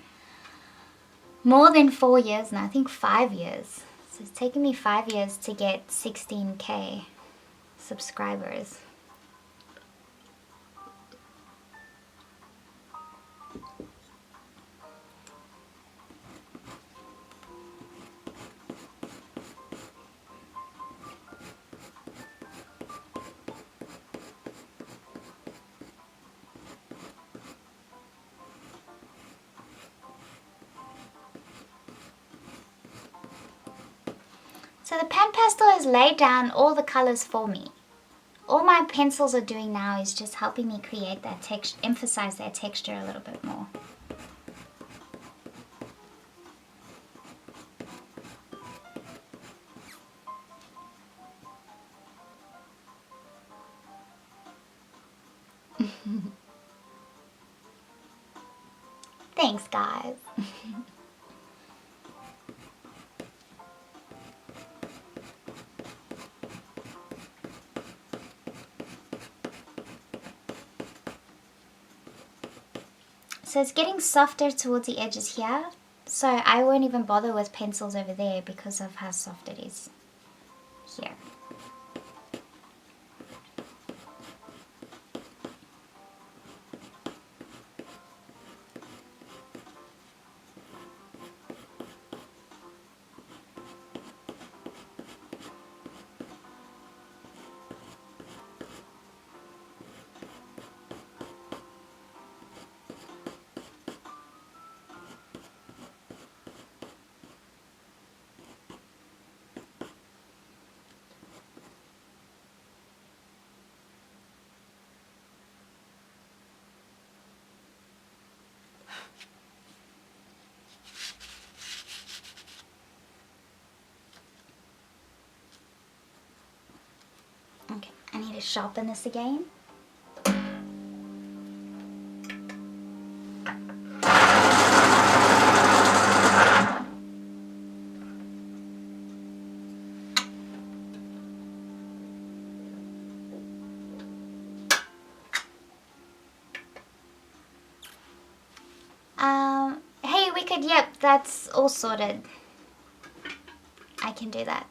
more than 4 years now, I think 5 years. So it's taken me 5 years to get 16K subscribers. So the PanPastel has laid down all the colors for me. All my pencils are doing now is just helping me create that texture, emphasize that texture a little bit more. Thanks, guys. So it's getting softer towards the edges here, so I won't even bother with pencils over there because of how soft it is here. need to sharpen this again. Hey Wicked, yep, that's all sorted. I can do that.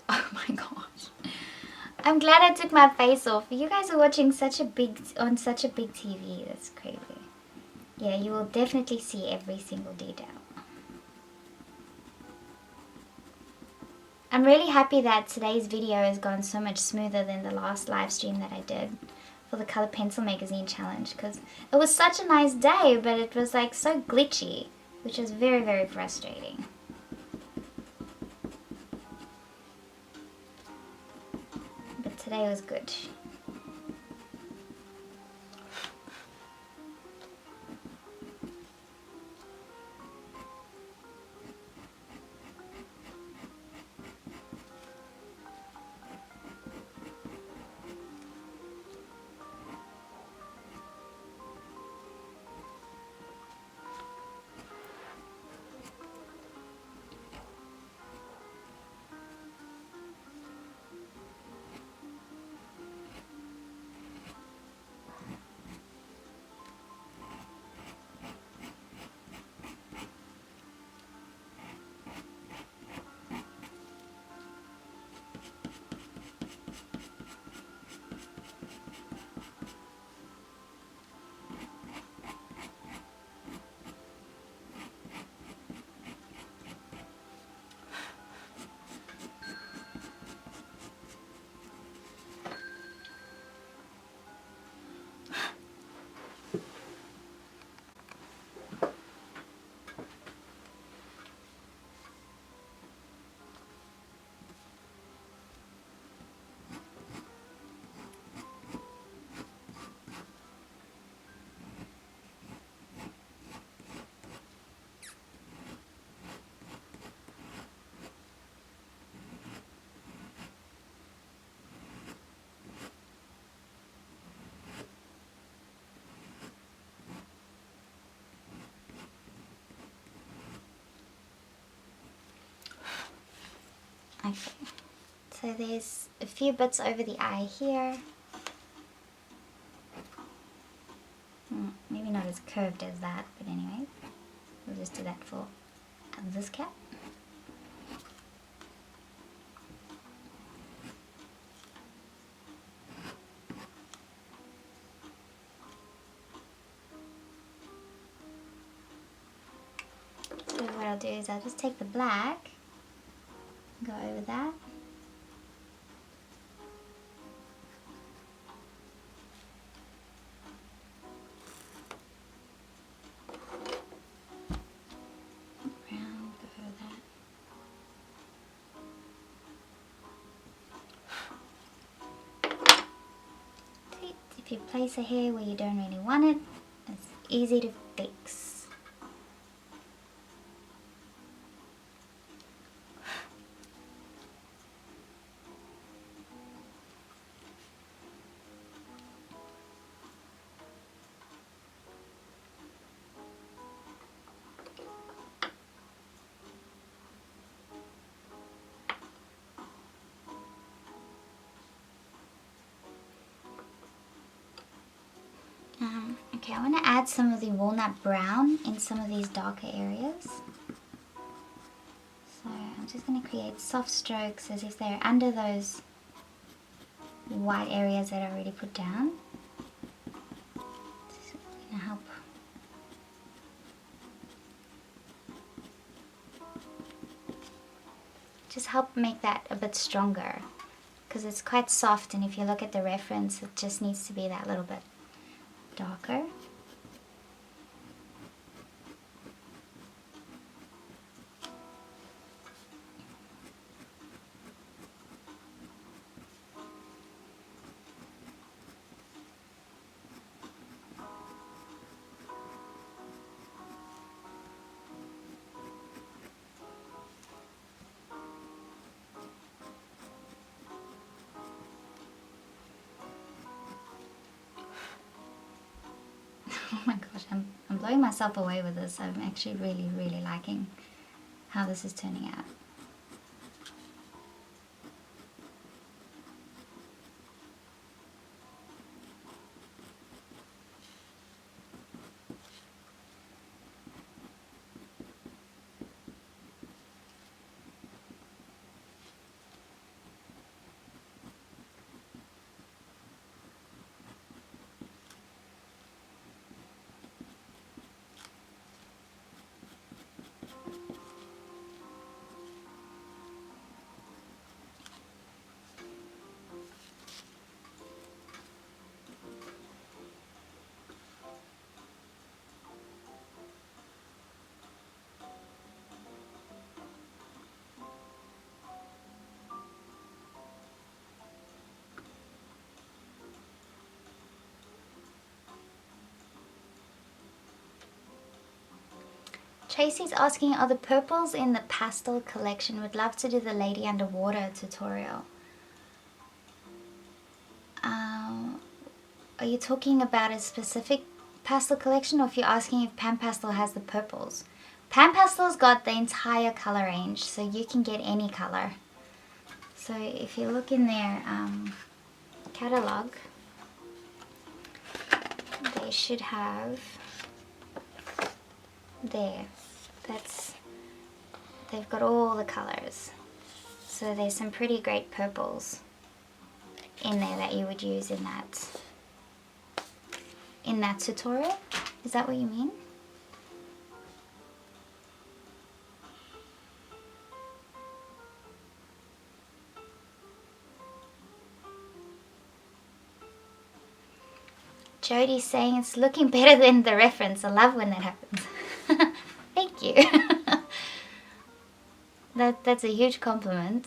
Oh my gosh. I'm glad I took my face off. You guys are watching such a big TV. That's crazy. Yeah, you will definitely see every single detail. I'm really happy that today's video has gone so much smoother than the last live stream that I did for the Color Pencil Magazine challenge, because it was such a nice day, but it was like so glitchy, which was very, very frustrating. But today was good. Okay, so there's a few bits over the eye here. Maybe not as curved as that, but anyway, we'll just do that for this cat. So what I'll do is I'll just take the black, go over that. Brown, go over that. See, if you place a hair where you don't really want it, it's easy to fix. Okay, I want to add some of the walnut brown in some of these darker areas. So I'm just going to create soft strokes as if they're under those white areas that I already put down. This is going to help. Just help make that a bit stronger, because it's quite soft, and if you look at the reference, it just needs to be that little bit darker. blowing myself away with this. I'm actually really, really liking how this is turning out. Tracy's asking, are the purples in the pastel collection? Would love to do the lady underwater tutorial. Are you talking about a specific pastel collection, or if you're asking if PanPastel has the purples? PanPastel's got the entire color range, so you can get any color. So if you look in their catalog, they should have there. They've got all the colors. So there's some pretty great purples in there that you would use in that tutorial. Is that what you mean? Jody's saying it's looking better than the reference. I love when that happens. Thank you. That's a huge compliment.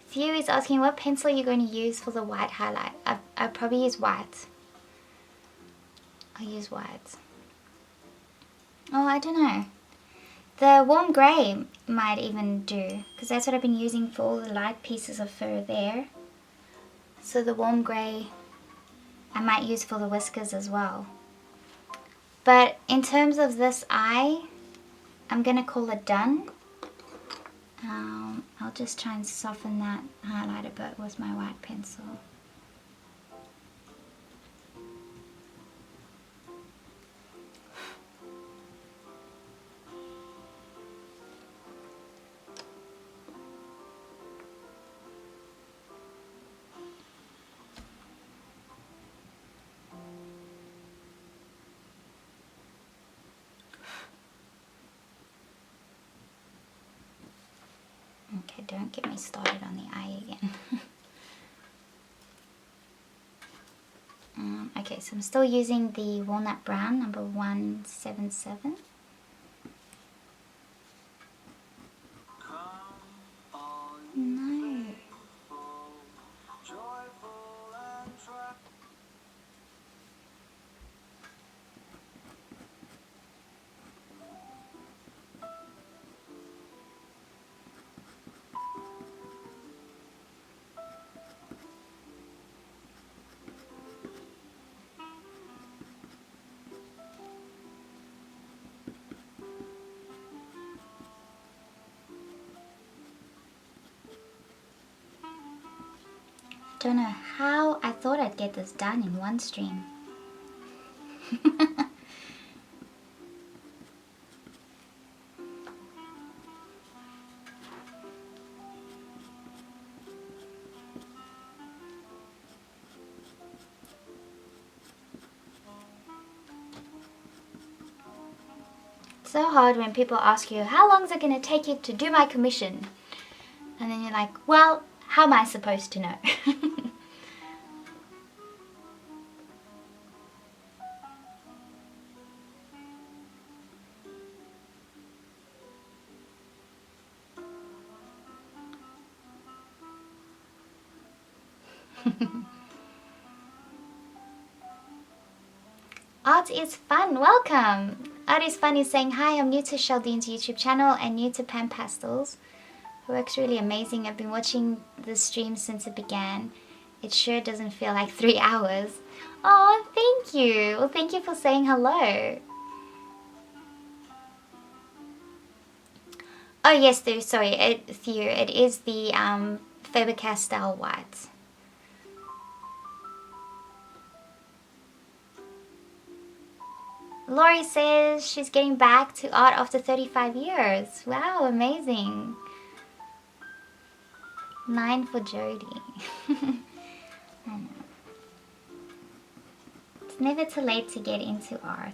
Theo is asking what pencil you're going to use for the white highlight. I'll probably use white. I'll use white. Oh, I don't know. The warm grey might even do, because that's what I've been using for all the light pieces of fur there. So the warm grey I might use for the whiskers as well. But in terms of this eye, I'm going to call it done. I'll just try and soften that highlight a bit with my white pencil. Okay, don't get me started on the eye again. Okay, so I'm still using the walnut brown, number 177. No. Don't know how I thought I'd get this done in one stream. It's so hard when people ask you, how long is it going to take you to do my commission? And then you're like, well, how am I supposed to know? Art is Fun, welcome! Art is Fun is saying, hi, I'm new to Sheldene's YouTube channel and new to PanPastels. Her work's really amazing. I've been watching the stream since it began. It sure doesn't feel like 3 hours. Oh, thank you! Well, thank you for saying hello. Oh yes, sorry, Theo, it is the Faber Castell white. Lori says she's getting back to art after 35 years. Wow, amazing. 9 for Jody. I know. It's never too late to get into art.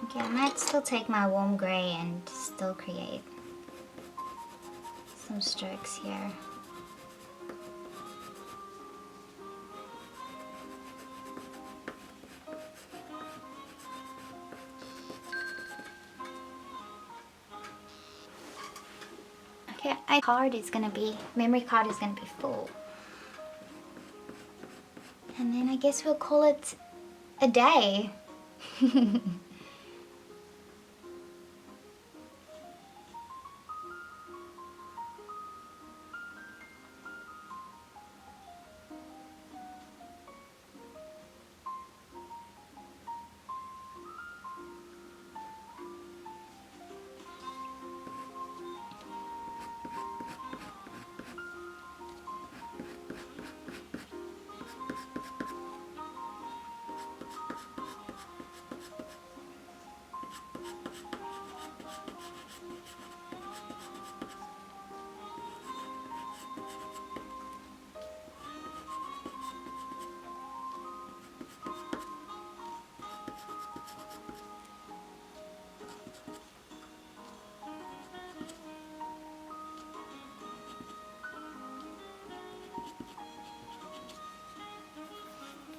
Okay, I might still take my warm grey and still create some strokes here. Okay, memory card is gonna be full. And then I guess we'll call it a day.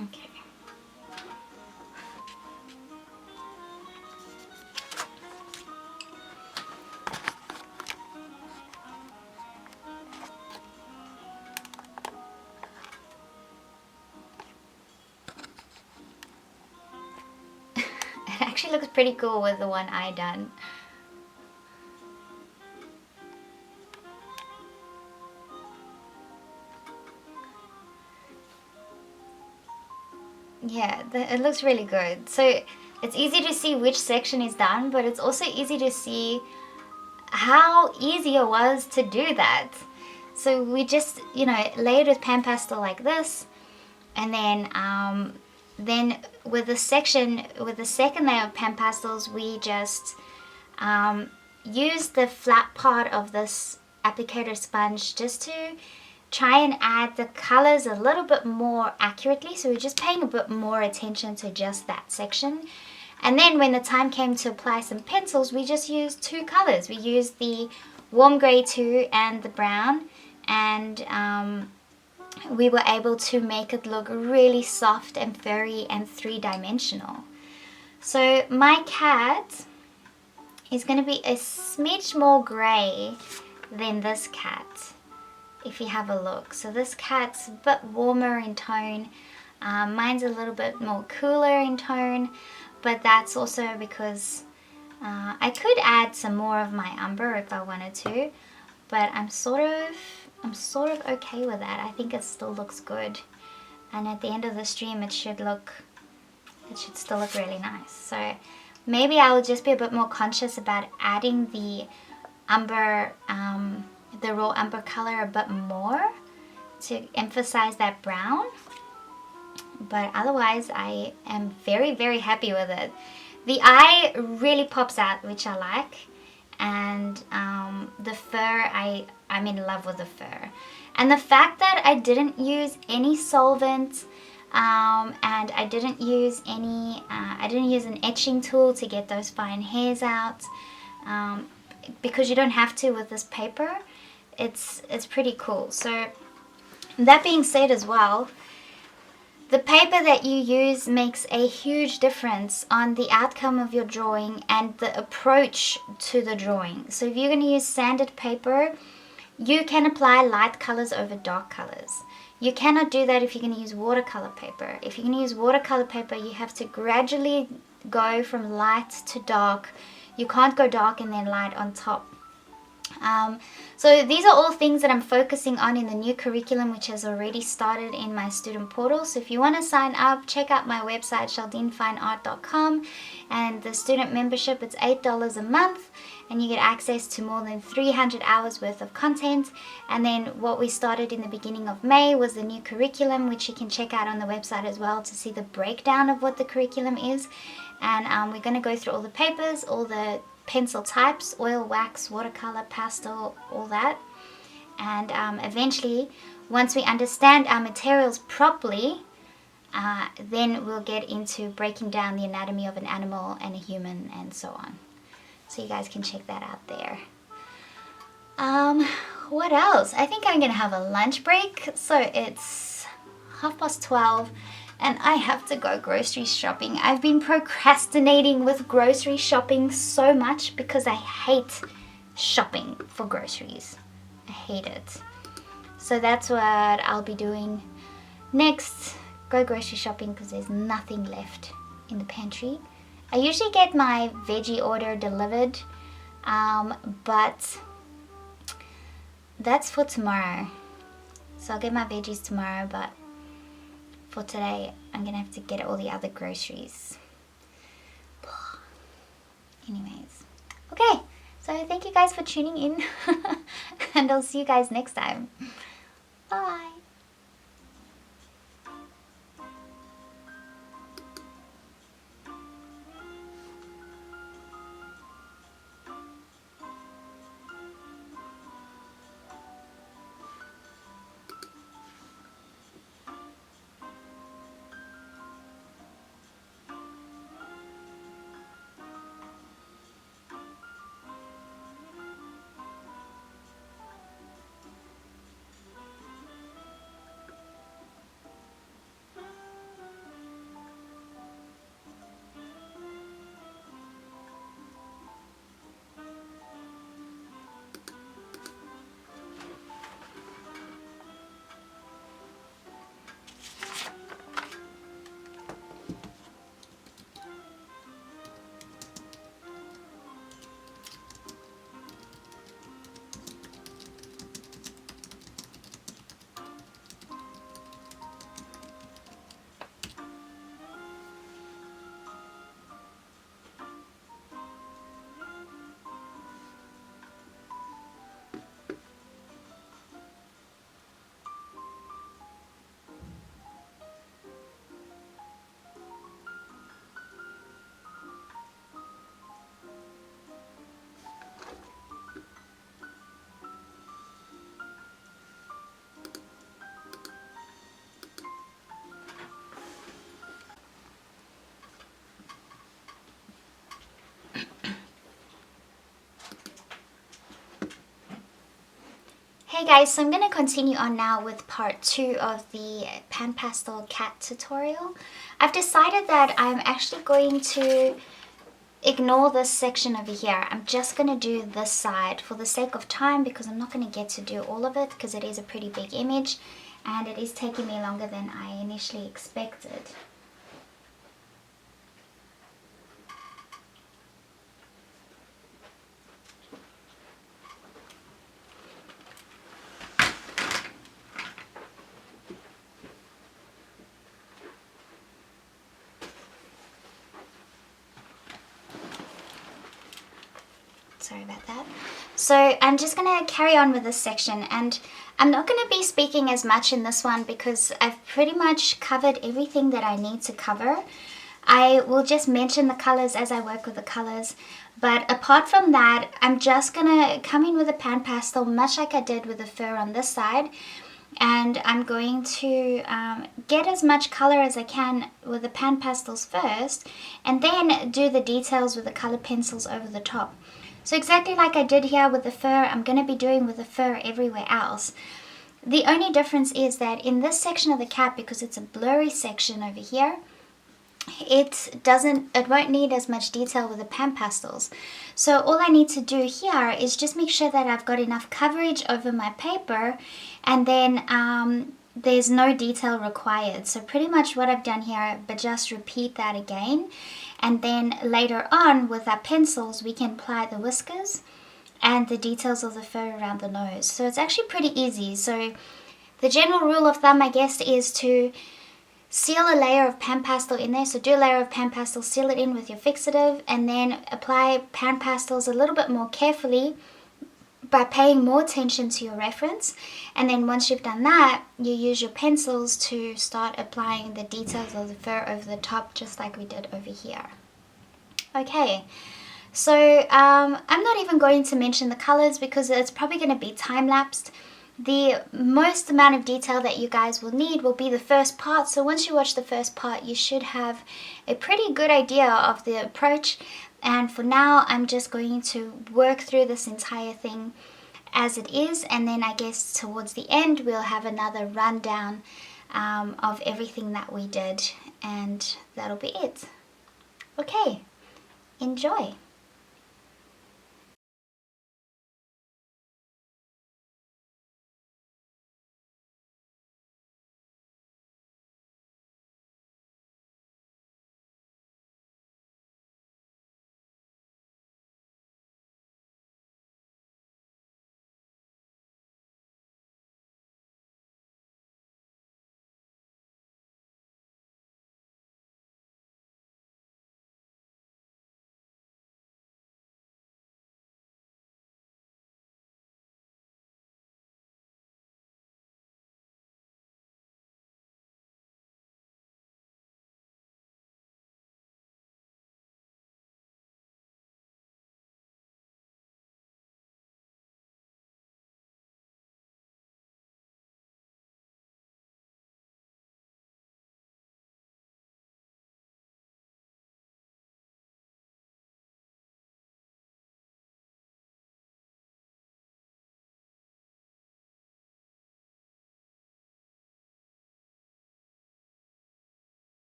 Okay. It actually looks pretty cool with the one eye done. Yeah, it looks really good. So it's easy to see which section is done, but it's also easy to see how easy it was to do that. So we just, you know, layered with PanPastel like this, and then with the second layer of PanPastels, we just use the flat part of this applicator sponge just to try and add the colors a little bit more accurately. So we're just paying a bit more attention to just that section. And then when the time came to apply some pencils, we just used two colors. We used the warm grey 2 and the brown, and we were able to make it look really soft and furry and three-dimensional. So my cat is going to be a smidge more grey than this cat, if you have a look. So this cat's a bit warmer in tone. Mine's a little bit more cooler in tone, but that's also because I could add some more of my umber if I wanted to, but I'm sort of okay with that. I think it still looks good, and at the end of the stream it should still look really nice. So maybe I will just be a bit more conscious about adding the umber, the raw umber color a bit more to emphasize that brown. But otherwise I am very, very happy with it. The eye really pops out, which I like, and the fur, I'm in love with the fur. And the fact that I didn't use any solvent, and I didn't use an etching tool to get those fine hairs out, because you don't have to with this paper. It's pretty cool. So that being said as well, the paper that you use makes a huge difference on the outcome of your drawing and the approach to the drawing. So if you're going to use sanded paper, you can apply light colors over dark colors. You cannot do that if you're going to use watercolor paper. If you're going to use watercolor paper, you have to gradually go from light to dark. You can't go dark and then light on top. So these are all things that I'm focusing on in the new curriculum, which has already started in my student portal. So if you want to sign up, check out my website, sheldenefineart.com, and the student membership, it's $8 a month, and you get access to more than 300 hours worth of content. And then what we started in the beginning of May was the new curriculum, which you can check out on the website as well to see the breakdown of what the curriculum is. And we're going to go through all the papers, all the pencil types, oil, wax, watercolor, pastel, all that. And eventually, once we understand our materials properly, then we'll get into breaking down the anatomy of an animal and a human and so on. So you guys can check that out there. What else? I think I'm gonna have a lunch break. So it's 12:30 and I have to go grocery shopping. I've been procrastinating with grocery shopping so much because I hate shopping for groceries. I hate it. So that's what I'll be doing next. Go grocery shopping because there's nothing left in the pantry. I usually get my veggie order delivered, but that's for tomorrow. So I'll get my veggies tomorrow, but for today, I'm gonna have to get all the other groceries. Anyways, okay, so thank you guys for tuning in, and I'll see you guys next time. Bye. Hey guys, so I'm going to continue on now with part 2 of the PanPastel cat tutorial. I've decided that I'm actually going to ignore this section over here. I'm just going to do this side for the sake of time because I'm not going to get to do all of it because it is a pretty big image and it is taking me longer than I initially expected. Sorry about that. So I'm just going to carry on with this section, and I'm not going to be speaking as much in this one because I've pretty much covered everything that I need to cover. I will just mention the colors as I work with the colors, but apart from that, I'm just going to come in with a PanPastel much like I did with the fur on this side, and I'm going to get as much color as I can with the PanPastels first, and then do the details with the color pencils over the top. So exactly like I did here with the fur, I'm going to be doing with the fur everywhere else. The only difference is that in this section of the cat, because it's a blurry section over here, it won't need as much detail with the PanPastels. So all I need to do here is just make sure that I've got enough coverage over my paper, and then there's no detail required. So pretty much what I've done here, but just repeat that again. And then later on with our pencils, we can apply the whiskers and the details of the fur around the nose. So it's actually pretty easy. So the general rule of thumb, I guess, is to seal a layer of PanPastel in there. So do a layer of PanPastel, seal it in with your fixative, and then apply PanPastels a little bit more carefully by paying more attention to your reference. And then once you've done that, you use your pencils to start applying the details of the fur over the top, just like we did over here. Okay, so I'm not even going to mention the colors because it's probably going to be time-lapsed. The most amount of detail that you guys will need will be the first part. So once you watch the first part, you should have a pretty good idea of the approach. And for now, I'm just going to work through this entire thing as it is. And then I guess towards the end, we'll have another rundown of everything that we did. And that'll be it. Okay, enjoy.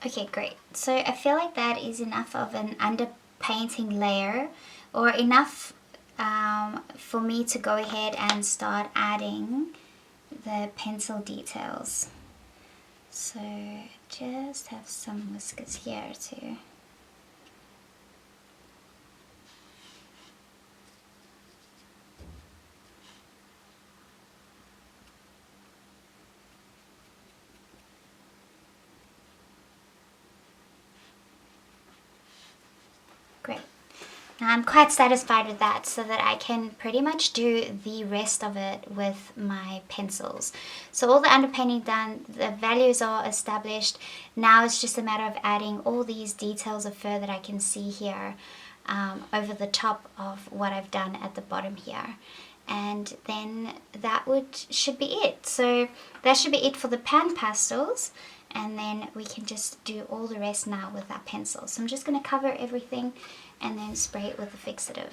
Okay, great. So I feel like that is enough of an underpainting layer, or enough for me to go ahead and start adding the pencil details. So just have some whiskers here too. Great. Now I'm quite satisfied with that, so that I can pretty much do the rest of it with my pencils. So all the underpainting done, the values are established. Now it's just a matter of adding all these details of fur that I can see here over the top of what I've done at the bottom here. And then that should be it. So that should be it for the PanPastels. and then we can just do all the rest now with our pencil. So I'm just going to cover everything and then spray it with a fixative.